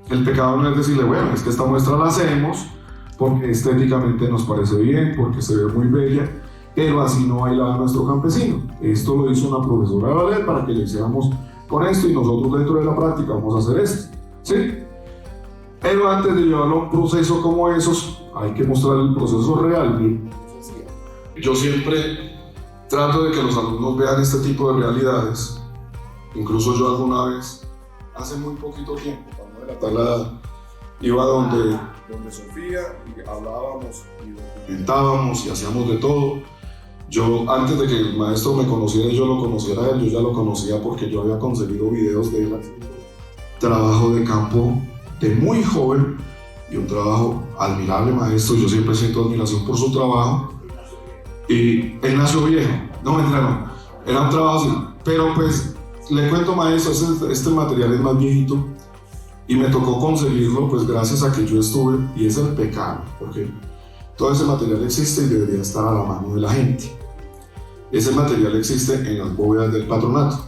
El pecado no es decirle, bueno, es que esta muestra la hacemos porque estéticamente nos parece bien, porque se ve muy bella, pero así no bailaba nuestro campesino. Esto lo hizo una profesora de ballet para que le hiciéramos con esto y nosotros dentro de la práctica vamos a hacer esto, ¿sí? Pero antes de llevarlo a un proceso como esos, hay que mostrar el proceso real. Yo siempre trato de que los alumnos vean este tipo de realidades. Incluso yo alguna vez, hace muy poquito tiempo, para no delatar la edad, iba donde Sofía y hablábamos y documentábamos y hacíamos de todo. Yo, antes de que el maestro me conociera y yo lo conociera a él, yo ya lo conocía porque yo había conseguido videos de él. Trabajo de campo de muy joven y un trabajo admirable, maestro. Yo siempre siento admiración por su trabajo. Y él nació viejo, no, era un trabajo así. Pero pues, le cuento, maestro, este material es más viejito y me tocó conseguirlo pues gracias a que yo estuve, y es el pecado, porque todo ese material existe y debería estar a la mano de la gente. Ese material existe en las bóvedas del patronato.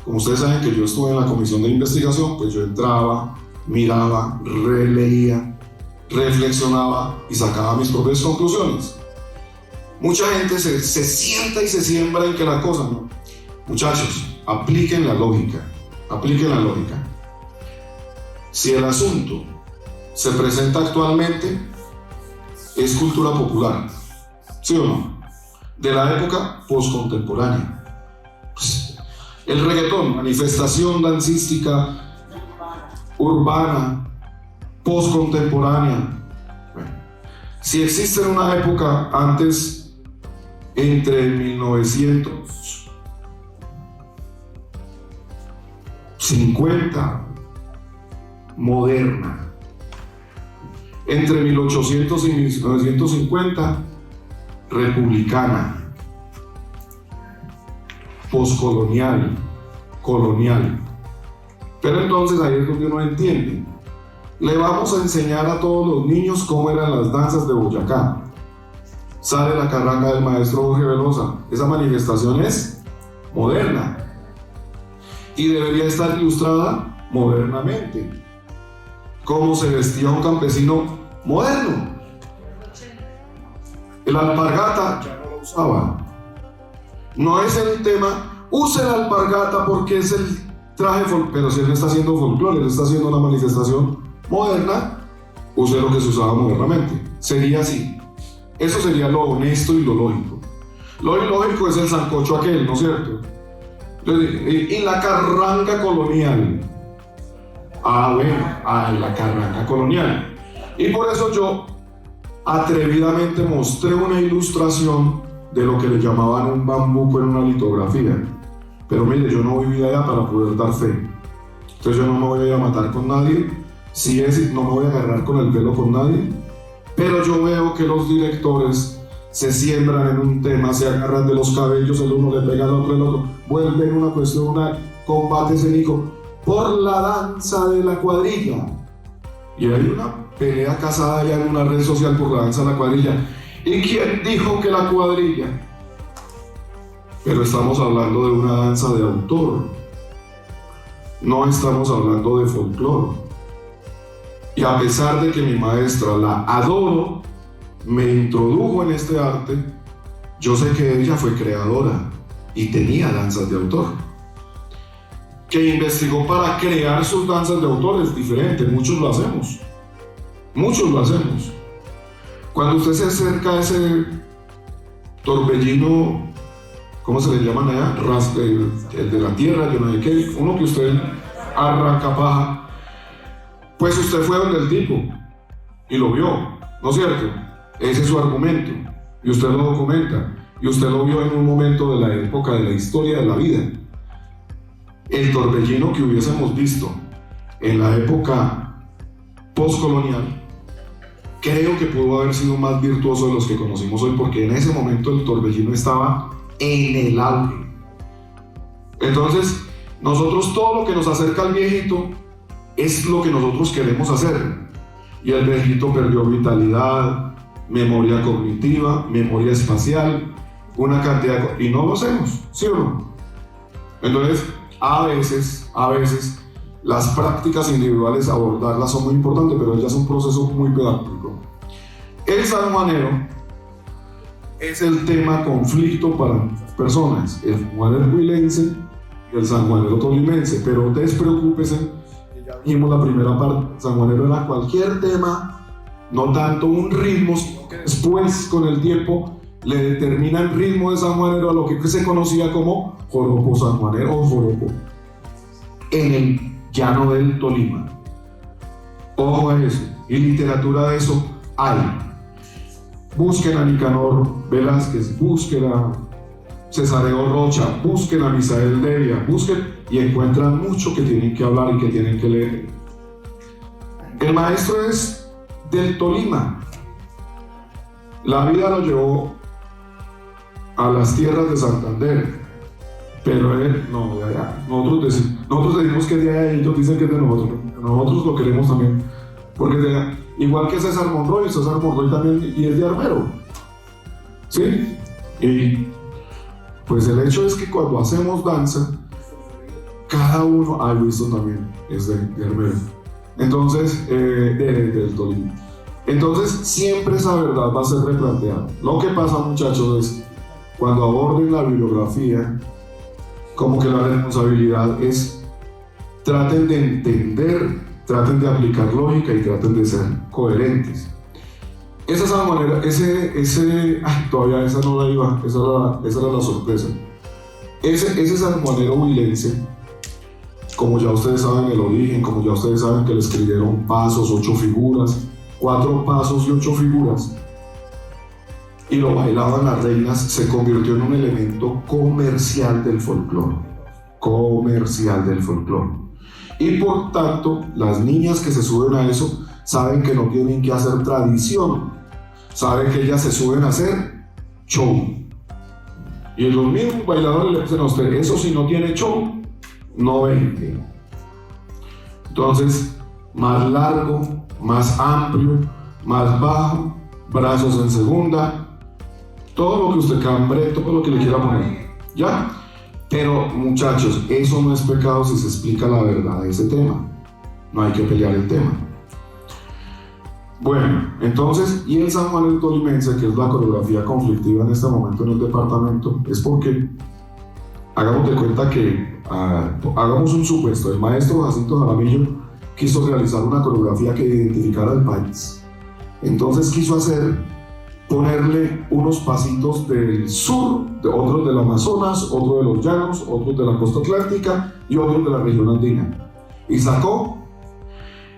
Como ustedes saben que yo estuve en la comisión de investigación, pues yo entraba, miraba, releía, reflexionaba y sacaba mis propias conclusiones. Mucha gente se sienta y se siembra en que la cosa, ¿no? Muchachos, apliquen la lógica, apliquen la lógica. Si el asunto se presenta actualmente, es cultura popular, ¿sí o no? De la época postcontemporánea. El reggaetón, manifestación dancística urbana, postcontemporánea. Bueno, si existe en una época antes, entre 1950, moderna, entre 1800 y 1950, republicana, poscolonial, colonial. Pero entonces ahí es donde uno entiende. Le vamos a enseñar a todos los niños cómo eran las danzas de Boyacá. Sale la carranga del maestro Jorge Velosa. Esa manifestación es moderna y debería estar ilustrada modernamente. Cómo se vestía un campesino moderno. El alpargata ya no lo usaba. No es el tema, use la alpargata porque es el traje, pero si él no está haciendo folclore, él está haciendo una manifestación moderna, use lo que se usaba modernamente. Sería así. Eso sería lo honesto y lo lógico. Lo ilógico es el sancocho aquel, ¿no es cierto? Y la carranga colonial. La carranga colonial. Y por eso yo atrevidamente mostré una ilustración de lo que le llamaban un bambuco en una litografía. Pero mire, yo no viví allá para poder dar fe. Entonces yo no me voy a ir a matar con nadie. No me voy a agarrar con el pelo con nadie. Pero yo veo que los directores se siembran en un tema, se agarran de los cabellos, el uno le pega al otro, el otro, vuelven una cuestión, un combate escénico por la danza de la cuadrilla. Y hay una pelea casada ya en una red social por la danza de la cuadrilla. ¿Y quién dijo que la cuadrilla? Pero estamos hablando de una danza de autor. No estamos hablando de folclore. Y a pesar de que mi maestra la adoro, me introdujo en este arte, yo sé que ella fue creadora y tenía danzas de autor. Que investigó para crear sus danzas de autor es diferente, muchos lo hacemos. Muchos lo hacemos. Cuando usted se acerca a ese torbellino, ¿cómo se le llaman allá? El de la tierra, yo no sé qué, uno que usted arranca paja, pues usted fue donde el tipo y lo vio, ¿no es cierto? Ese es su argumento y usted lo documenta y usted lo vio en un momento de la época de la historia de la vida. El torbellino que hubiésemos visto en la época postcolonial creo que pudo haber sido más virtuoso de los que conocimos hoy, porque en ese momento el torbellino estaba en el auge. Entonces, nosotros todo lo que nos acerca al viejito es lo que nosotros queremos hacer. Y el viejito perdió vitalidad, memoria cognitiva, memoria espacial, una cantidad de... y no lo hacemos, ¿sí o no? Entonces, a veces, las prácticas individuales, abordarlas son muy importantes, pero ya es un proceso muy pedagógico. El sanjuanero es el tema conflicto para muchas personas, el sanjuanero huilense y el sanjuanero tolimense, pero despreocúpese, que ya dijimos la primera parte, el sanjuanero era cualquier tema, no tanto un ritmo, sino que después, con el tiempo, le determina el ritmo de sanjuanero a lo que se conocía como joropo sanjuanero o joropo en el llano del Tolima. Ojo a eso, y literatura de eso hay. Busquen a Nicanor Velázquez, busquen a Cesareo Rocha, busquen a Misael Devia, busquen y encuentran mucho que tienen que hablar y que tienen que leer. El maestro es del Tolima. La vida lo llevó a las tierras de Santander, pero él no, de allá. Nosotros decimos que es de allá y ellos dicen que es de nosotros. Nosotros lo queremos también, porque de allá, igual que César Monroy también, y es de Armero, ¿sí? Y pues el hecho es que cuando hacemos danza, cada uno, Luis también es de Armero, entonces, del Tolima. Entonces, siempre esa verdad va a ser replanteada. Lo que pasa, muchachos, es cuando aborden la bibliografía, como que la responsabilidad es traten de entender, traten de aplicar lógica y traten de ser coherentes. Esa es la manera, todavía esa no la iba, esa era la sorpresa. Ese sanjuanero huilense, como ya ustedes saben el origen, como ya ustedes saben que le escribieron pasos, 8 figuras, 4 pasos y 8 figuras, y lo bailaban las reinas, se convirtió en un elemento comercial del folclore. Y por tanto, las niñas que se suben a eso saben que no tienen que hacer tradición, saben que ellas se suben a hacer show. Y los mismos bailadores le dicen a usted, eso si no tiene show, no vende. Entonces, más largo, más amplio, más bajo, brazos en segunda, todo lo que usted cambre, todo lo que le quiera poner, ¿ya? Pero muchachos, eso no es pecado si se explica la verdad de ese tema. No hay que pelear el tema. Bueno, entonces, y el sanjuanero tolimense, que es la coreografía conflictiva en este momento en el departamento, es porque, hagamos de cuenta que, hagamos un supuesto, el maestro Jacinto Jaramillo quiso realizar una coreografía que identificara al país. Entonces quiso ponerle unos pasitos del sur, otros del Amazonas, otros de los llanos, otros de la costa atlántica y otros de la región andina. Y sacó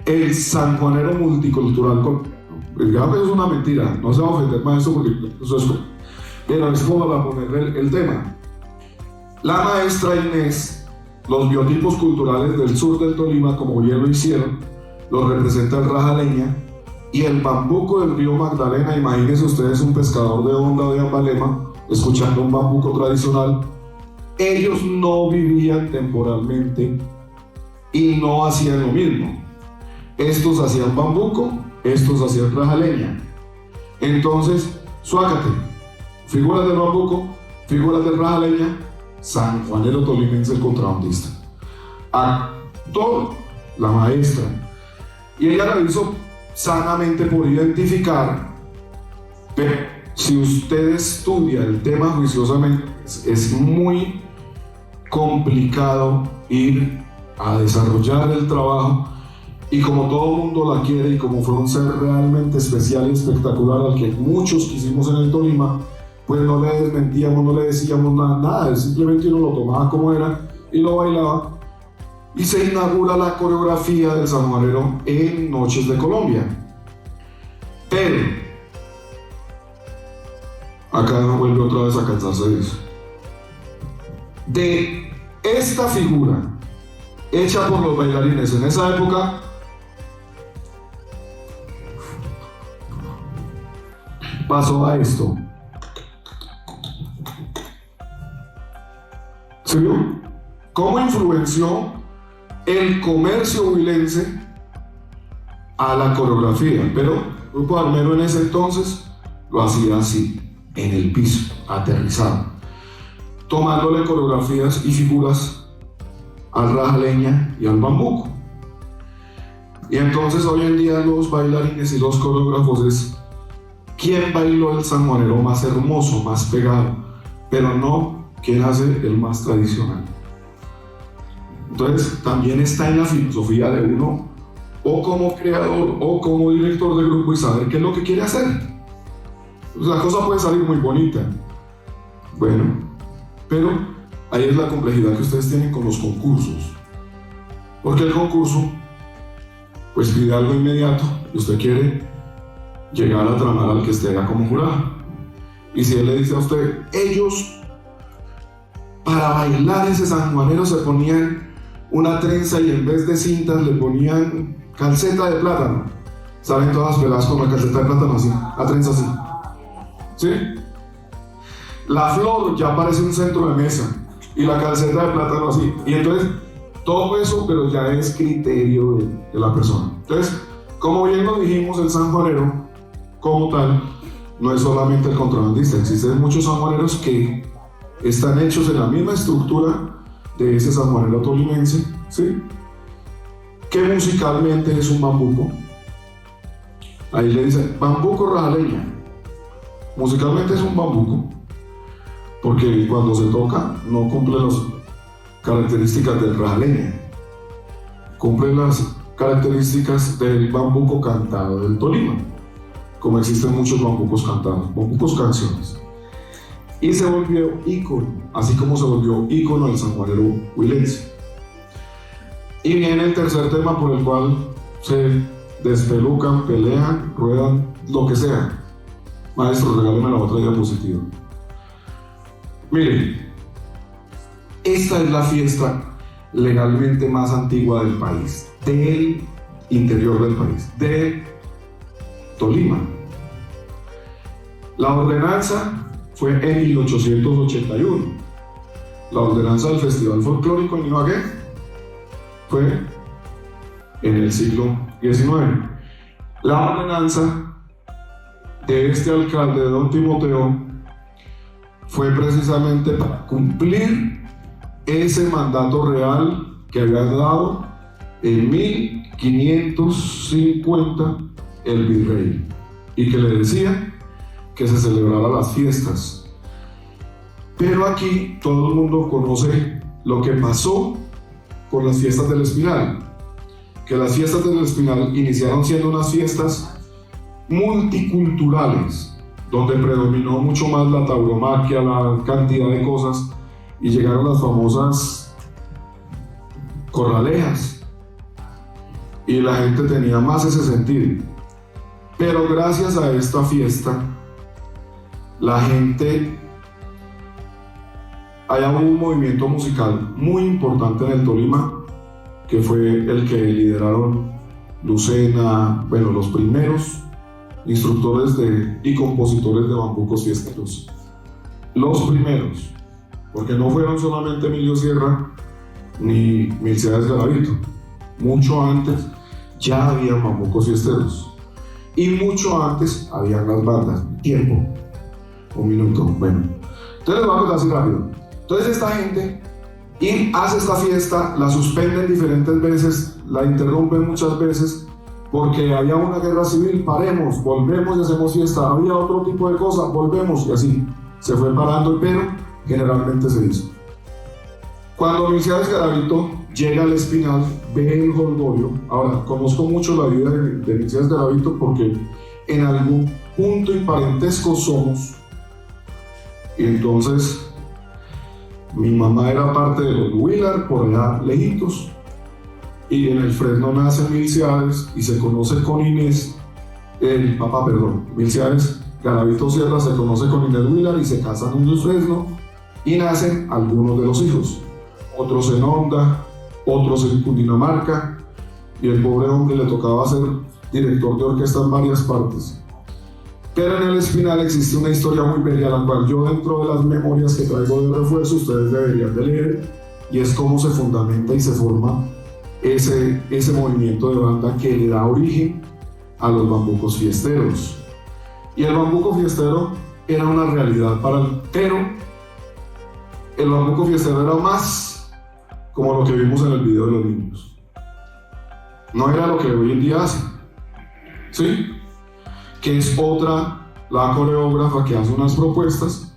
el sanjuanero multicultural. Digamos que eso es una mentira, no se va a ofender maestro porque eso es... Pero es como para ponerle el tema. La maestra Inés, los biotipos culturales del sur del Tolima, como bien lo hicieron, los representa el rajaleña. Y el bambuco del río Magdalena, imagínense ustedes un pescador de Honda o de Ambalema escuchando un bambuco tradicional. Ellos no vivían temporalmente y no hacían lo mismo. Estos hacían bambuco, estos hacían rajaleña. Entonces, suácate, figuras del bambuco, figuras del rajaleña, sanjuanero tolimense el contrabandista. Actor, la maestra. Y ella lo hizo sanamente por identificar, pero si usted estudia el tema juiciosamente, es muy complicado ir a desarrollar el trabajo, y como todo el mundo la quiere y como fue un ser realmente especial y espectacular al que muchos quisimos en el Tolima, pues no le desmentíamos, no le decíamos nada, simplemente uno lo tomaba como era y lo bailaba. Y se inaugura la coreografía del sanjuanero en Noches de Colombia. Pero acá no vuelve otra vez a cansarse de eso. De esta figura hecha por los bailarines en esa época, pasó a esto. ¿Sí vio? ¿Cómo influenció el comercio huilense a la coreografía? Pero Grupo Armero en ese entonces lo hacía así, en el piso, aterrizado, tomándole coreografías y figuras al rajaleña y al bambuco. Y entonces hoy en día los bailarines y los coreógrafos es quién bailó el sanjuanero más hermoso, más pegado, pero no quién hace el más tradicional. Entonces también está en la filosofía de uno, o como creador o como director de grupo, y saber qué es lo que quiere hacer. La cosa puede salir muy bonita, bueno, pero ahí es la complejidad que ustedes tienen con los concursos, porque el concurso pues pide algo inmediato y usted quiere llegar a tramar al que esté como jurado. Y si él le dice a usted, ellos para bailar ese sanjuanero se ponían una trenza y en vez de cintas le ponían calceta de plátano. ¿Saben todas las peladas con la calceta de plátano así? La trenza así. ¿Sí? La flor ya parece un centro de mesa y la calceta de plátano así. Y entonces, todo eso, pero ya es criterio de la persona. Entonces, como bien lo dijimos, el sanjuanero, como tal, no es solamente el contrabandista. Existen muchos sanjuaneros que están hechos en la misma estructura de ese sanjuanero tolimense, ¿sí? Que musicalmente es un bambuco. Ahí le dicen bambuco rajaleña. Musicalmente es un bambuco, porque cuando se toca no cumple las características del rajaleña, cumple las características del bambuco cantado del Tolima, como existen muchos bambucos cantados, bambucos canciones. Y se volvió ícono, así como se volvió ícono el sanjuanero huilense. Y viene el tercer tema por el cual se despelucan, pelean, ruedan, lo que sea. Maestro, regáleme la otra diapositiva. Miren, esta es la fiesta legalmente más antigua del país, del interior del país, de Tolima. La ordenanza fue en 1881. La ordenanza del Festival Folclórico en Ibagué fue en el siglo XIX. La ordenanza de este alcalde, de don Timoteo, fue precisamente para cumplir ese mandato real que había dado en 1550 el virrey, y que le decía que se celebrara las fiestas. Pero aquí todo el mundo conoce lo que pasó con las fiestas del Espinal, que las fiestas del Espinal iniciaron siendo unas fiestas multiculturales, donde predominó mucho más la tauromaquia, la cantidad de cosas, y llegaron las famosas corralejas, y la gente tenía más ese sentido. Pero gracias a esta fiesta, la gente, hay un movimiento musical muy importante en el Tolima, que fue el que lideraron Lucena, bueno, los primeros instructores y compositores de bambucos fiesteros. Los primeros, porque no fueron solamente Emilio Sierra ni Milciades Garavito. Mucho antes ya había bambucos fiesteros. Y mucho antes habían las bandas. Tiempo. Un minuto. Bueno. Entonces les voy a contar así rápido. Entonces esta gente hace esta fiesta, la suspenden diferentes veces, la interrumpen muchas veces, porque había una guerra civil, paremos, volvemos y hacemos fiesta, había otro tipo de cosas, volvemos y así, se fue parando, pero generalmente se hizo. Cuando Milciades Garavito llega al Espinal, ve el jolgorio. Ahora, conozco mucho la vida de Milciades Garavito porque en algún punto y parentesco somos. Y entonces, mi mamá era parte de los Huilar, por allá lejitos. Y en el Fresno nace Milciades y se conoce con Inés, Milciades Garavito Sierra se conoce con Inés Huilar y se casan en el Fresno y nacen algunos de los hijos. Otros en Honda, otros en Cundinamarca, y el pobre hombre le tocaba ser director de orquesta en varias partes. Pero en el Espinal existe una historia muy bella, la cual yo, dentro de las memorias que traigo de refuerzo, ustedes deberían de leer, y es cómo se fundamenta y se forma ese movimiento de banda que le da origen a los bambucos fiesteros. Y el bambuco fiestero era una realidad pero el bambuco fiestero era más como lo que vimos en el video de los niños. No era lo que hoy en día hacen, ¿sí? Que es la coreógrafa que hace unas propuestas,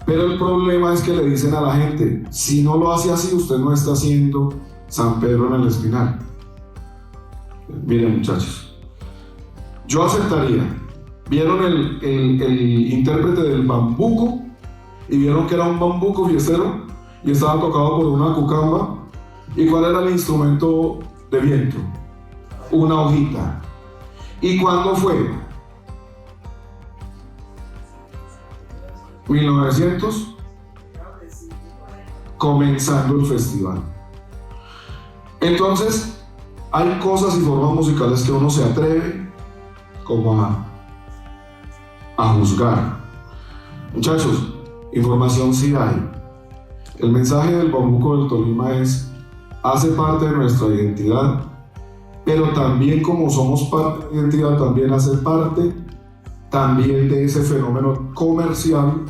pero el problema es que le dicen a la gente, si no lo hace así, usted no está haciendo San Pedro en el Espinal. Miren, muchachos, yo aceptaría. Vieron el intérprete del bambuco y vieron que era un bambuco fiestero y estaba tocado por una cucamba. ¿Y cuál era el instrumento de viento? Una hojita. ¿Y cuándo fue? 1900, comenzando el festival. Entonces, hay cosas y formas musicales que uno se atreve como a juzgar. Muchachos, información sí hay. El mensaje del bambuco del Tolima hace parte de nuestra identidad, pero también, como somos parte de la identidad, también hace parte también de ese fenómeno comercial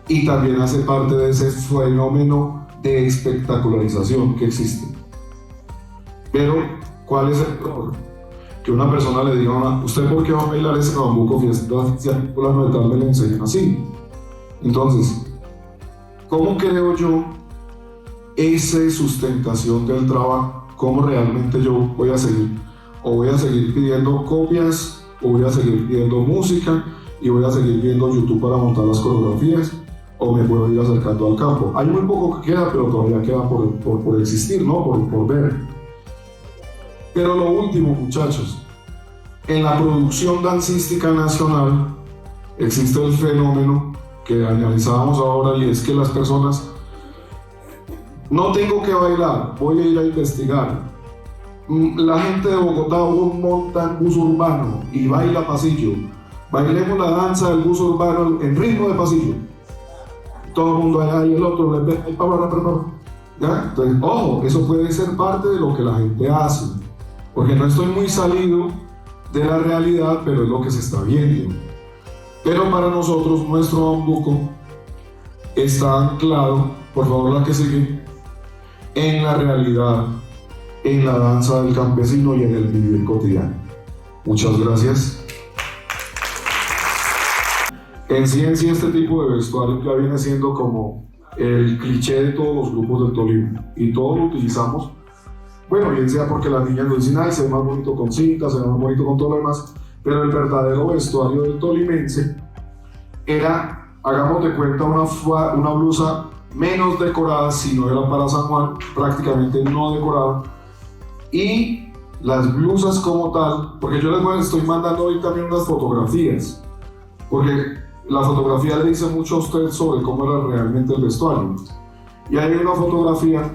y también hace parte de ese fenómeno de espectacularización que existe. Pero, ¿cuál es el error? Que una persona le diga, ¿usted por qué va a bailar ese bambuco fiesta? Si a fulano de tal me lo enseñan así. Entonces, ¿cómo creo yo esa sustentación del trabajo? ¿Cómo realmente yo voy a seguir? ¿O voy a seguir pidiendo copias? ¿O voy a seguir pidiendo música? ¿Y voy a seguir viendo YouTube para montar las coreografías? ¿O me puedo ir acercando al campo? Hay muy poco que queda, pero todavía queda por existir, ¿no? Por ver. Pero lo último, muchachos, en la producción dancística nacional existe el fenómeno que analizábamos ahora, y es que las personas, no tengo que bailar, voy a ir a investigar. La gente de Bogotá monta en bus urbano y baila pasillo. Bailemos la danza del bus urbano en ritmo de pasillo. Todo el mundo allá y el otro le ve, ¿ya? Entonces, ojo, eso puede ser parte de lo que la gente hace, porque no estoy muy salido de la realidad, pero es lo que se está viendo. Pero para nosotros, nuestro bambuco está anclado, por favor la que sigue, en la realidad, en la danza del campesino y en el vivir cotidiano. Muchas gracias. En sí, este tipo de vestuario ya viene siendo como el cliché de todos los grupos del Tolima, y todos lo utilizamos, bueno, bien sea porque las niñas nos dicen, ay, se ve más bonito con cintas, se ve más bonito con todo lo demás, pero el verdadero vestuario del tolimense era, hagamos de cuenta, una blusa menos decorada, si no era para San Juan, prácticamente no decorada, y las blusas como tal, porque yo les estoy mandando hoy también unas fotografías, porque la fotografía le dice mucho a usted sobre cómo era realmente el vestuario. Y hay una fotografía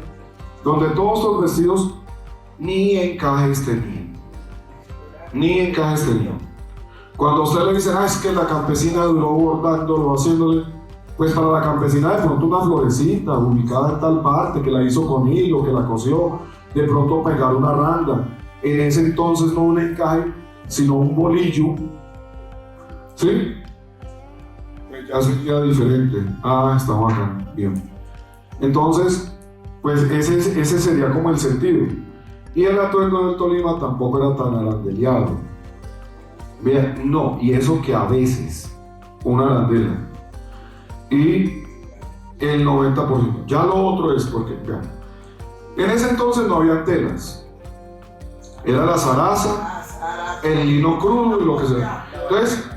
donde todos los vestidos ni encajes tenían. Ni encajes tenían. Cuando usted le dice, es que la campesina duró bordándolo, haciéndole, pues para la campesina de pronto una florecita ubicada en tal parte, que la hizo con hilo, que la cosió, de pronto pegar una randa. En ese entonces no un encaje, sino un bolillo. ¿Sí? Ya sería diferente. Estamos acá, bien. Entonces, pues ese sería como el sentido. Y el atuendo del Tolima tampoco era tan arandeleado. Vean, no, y eso que a veces una arandela. Y el 90%. Ya lo otro es porque, vean, en ese entonces no había telas. Era la zaraza, el lino crudo y lo que sea. Entonces,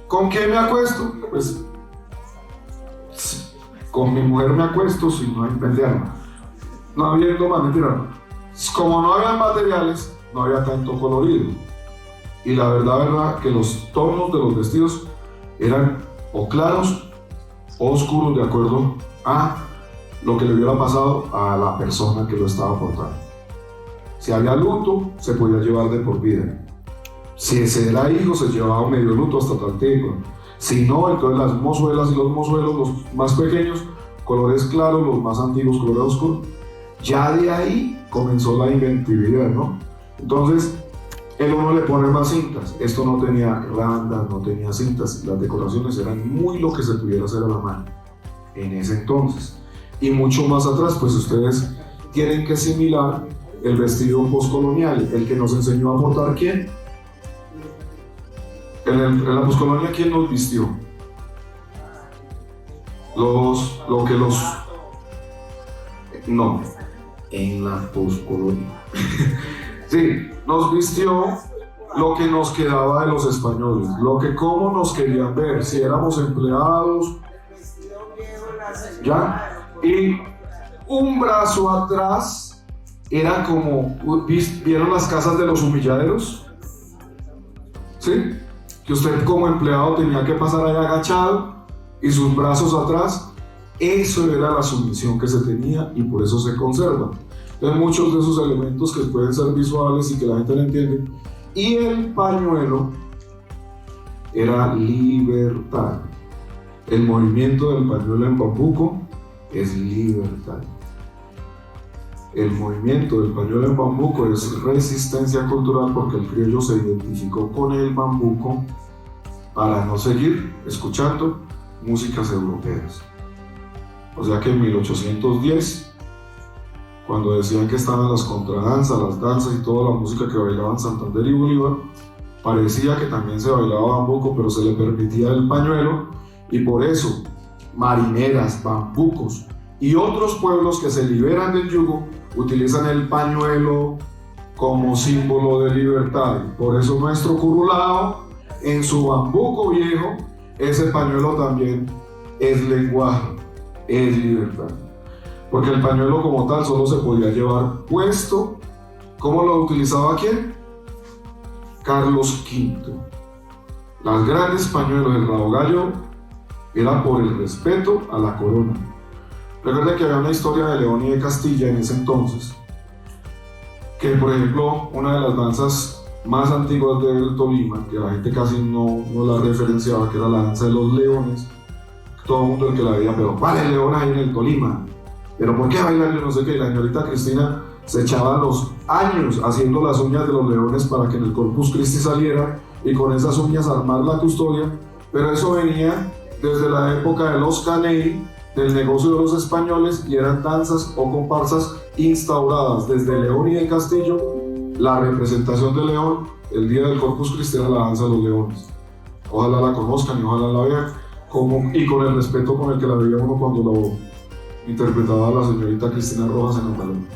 ¿con quién me acuesto? Pues con mi mujer me acuesto si no hay pendeja. No habiendo más, mentira. Como no había materiales, no había tanto colorido. Y la verdad que los tonos de los vestidos eran o claros o oscuros de acuerdo a lo que le hubiera pasado a la persona que lo estaba portando. Si había luto, se podía llevar de por vida. Si ese era hijo, se llevaba medio luto hasta tal tiempo. Si no, entonces las mozuelas y los mozuelos, los más pequeños, colores claros, los más antiguos, colores oscuros. Ya de ahí comenzó la inventividad, ¿no? Entonces, el uno le pone más cintas. Esto no tenía randas, no tenía cintas. Las decoraciones eran muy lo que se pudiera hacer a la mano en ese entonces. Y mucho más atrás, pues ustedes tienen que asimilar el vestido postcolonial, el que nos enseñó a portar ¿quién? En la poscolonia, ¿quién nos vistió? No, en la poscolonia. Sí, nos vistió lo que nos quedaba de los españoles, cómo nos querían ver, si éramos empleados, ¿ya? Y un brazo atrás era como, ¿vieron las casas de los humilladeros? ¿Sí? Que usted como empleado tenía que pasar ahí agachado y sus brazos atrás. Eso era la sumisión que se tenía y por eso se conserva. Entonces muchos de esos elementos que pueden ser visuales y que la gente no entiende. Y el pañuelo era libertad. El movimiento del pañuelo en bambuco es libertad. El movimiento del pañuelo en bambuco es resistencia cultural porque el criollo se identificó con el bambuco para no seguir escuchando músicas europeas. O sea que en 1810, cuando decían que estaban las contradanzas, las danzas y toda la música que bailaban Santander y Bolívar, parecía que también se bailaba bambuco, pero se le permitía el pañuelo, y por eso marineras, bambucos y otros pueblos que se liberan del yugo utilizan el pañuelo como símbolo de libertad. Por eso nuestro curulao, en su bambuco viejo, ese pañuelo también es lenguaje, es libertad. Porque el pañuelo como tal solo se podía llevar puesto. ¿Cómo lo utilizaba quién? Carlos V. Las grandes pañuelos del rabo gallo era por el respeto a la corona. Recuerden que había una historia de León y de Castilla en ese entonces, que por ejemplo una de las danzas más antiguas del Tolima, que la gente casi no la referenciaba, que era la danza de los leones. Todo el mundo el que la veía, pero ¿cuál es león ahí en el Tolima? ¿Pero por qué bailar yo no sé qué? Y la señorita Cristina se echaba los años haciendo las uñas de los leones para que en el Corpus Christi saliera y con esas uñas armar la custodia, pero eso venía desde la época de los caney, del negocio de los españoles, y eran danzas o comparsas instauradas desde León y el Castillo. La representación de León, el día del Corpus Christi, era la danza de los leones. Ojalá la conozcan y ojalá la vean, y con el respeto con el que la veía uno cuando lo interpretaba la señorita Cristina Rojas en el balón.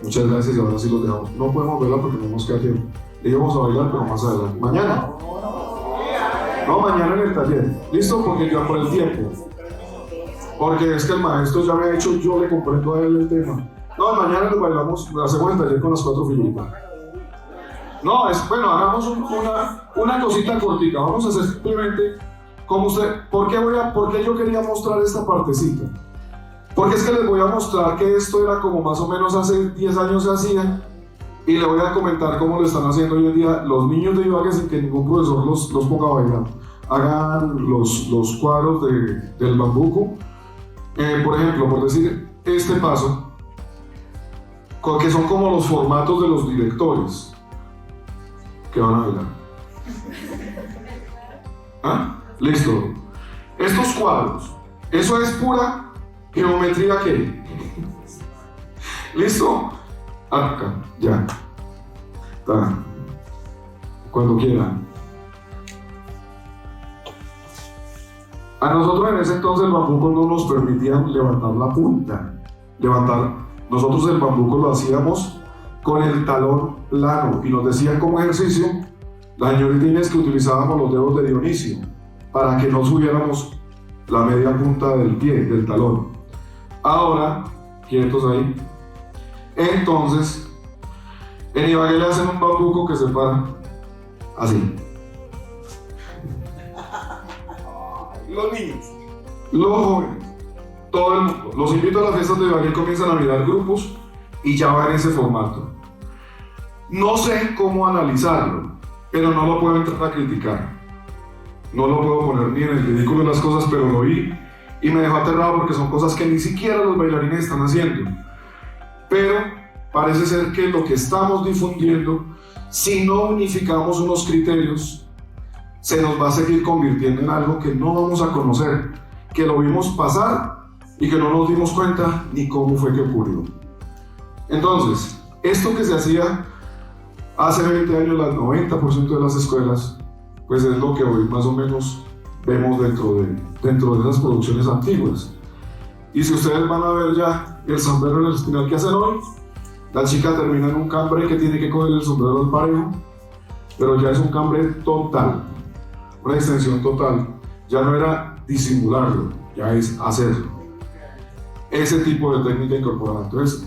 Muchas gracias y ahora sí los dejamos. No podemos verla porque no nos queda tiempo. Íbamos a bailar, pero más adelante. ¿Mañana? No, mañana en el taller. ¿Listo? Porque ya por el tiempo. Porque es que el maestro ya me ha hecho, yo le comprendo a él el tema. No, mañana les bailamos, hacemos el taller con las 4 figuritas. No, bueno, hagamos una cosita cortica. Vamos a hacer simplemente como usted. ¿Por qué yo quería mostrar esta partecita? Porque es que les voy a mostrar que esto era como más o menos hace 10 años se hacía, y le voy a comentar cómo lo están haciendo hoy en día los niños de Ibagué sin que ningún profesor los ponga a bailar. Hagan los cuadros del bambuco. Por ejemplo, por decir este paso, que son como los formatos de los directores que van a bailar. ¿Ah? Listo. Estos cuadros, eso es pura geometría que. ¿Listo? Acá, ya. Cuando quieran. A nosotros en ese entonces el bambuco no nos permitían levantar la punta. Nosotros el bambuco lo hacíamos con el talón plano y nos decían como ejercicio las señoritas que utilizábamos los dedos de Dionisio para que no subiéramos la media punta del pie, del talón. Ahora, quietos ahí. Entonces, en Ibagué le hacen un bambuco que se para así. Los niños, los jóvenes, todo el mundo. Los invito a las fiestas de Ibagué, comienzan a mirar grupos y ya va en ese formato. No sé cómo analizarlo, pero no lo puedo entrar a criticar. No lo puedo poner ni en el ridículo de las cosas, pero lo vi y me dejó aterrado porque son cosas que ni siquiera los bailarines están haciendo. Pero parece ser que lo que estamos difundiendo, si no unificamos unos criterios, se nos va a seguir convirtiendo en algo que no vamos a conocer, que lo vimos pasar y que no nos dimos cuenta ni cómo fue que ocurrió. Entonces, esto que se hacía hace 20 años, el 90% de las escuelas, pues es lo que hoy más o menos vemos dentro de esas producciones antiguas. Y si ustedes van a ver ya el sombrero en el espinal que hacen hoy, la chica termina en un cambre que tiene que coger el sombrero al parejo, pero ya es un cambre total, una extensión total. Ya no era disimularlo, ya es hacerlo. Ese tipo de técnica incorporada. Entonces,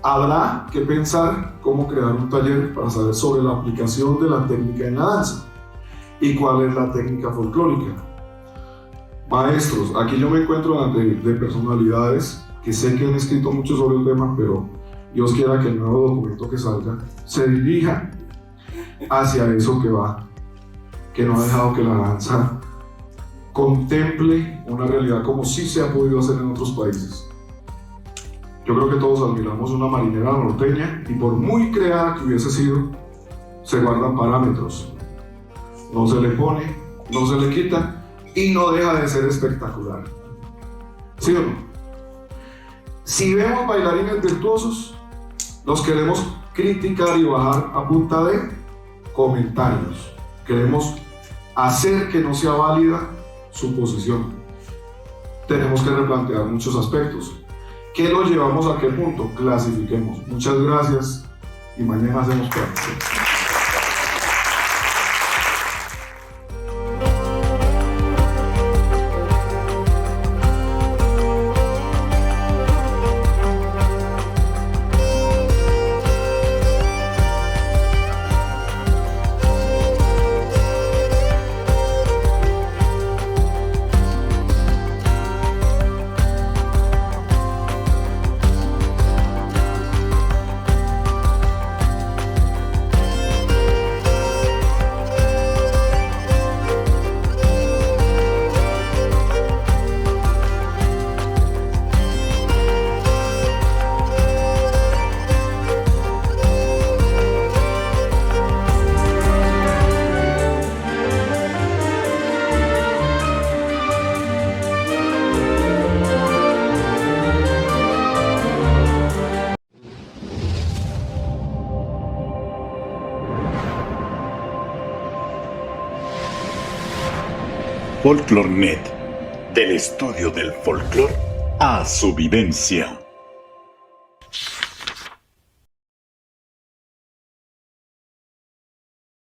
habrá que pensar cómo crear un taller para saber sobre la aplicación de la técnica en la danza y cuál es la técnica folclórica. Maestros, aquí yo me encuentro de personalidades que sé que han escrito mucho sobre el tema, pero Dios quiera que el nuevo documento que salga se dirija hacia eso que va, que no ha dejado que la danza contemple una realidad como sí se ha podido hacer en otros países. Yo creo que todos admiramos una marinera norteña y por muy creada que hubiese sido, se guardan parámetros. No se le pone, no se le quita y no deja de ser espectacular. ¿Sí o no? Si vemos bailarines virtuosos, los queremos criticar y bajar a punta de comentarios. Queremos hacer que no sea válida su posición. Tenemos que replantear muchos aspectos. ¿Qué lo llevamos a qué punto? Clasifiquemos. Muchas gracias y mañana hacemos práctica. Folklornet, del estudio del folclor a su vivencia.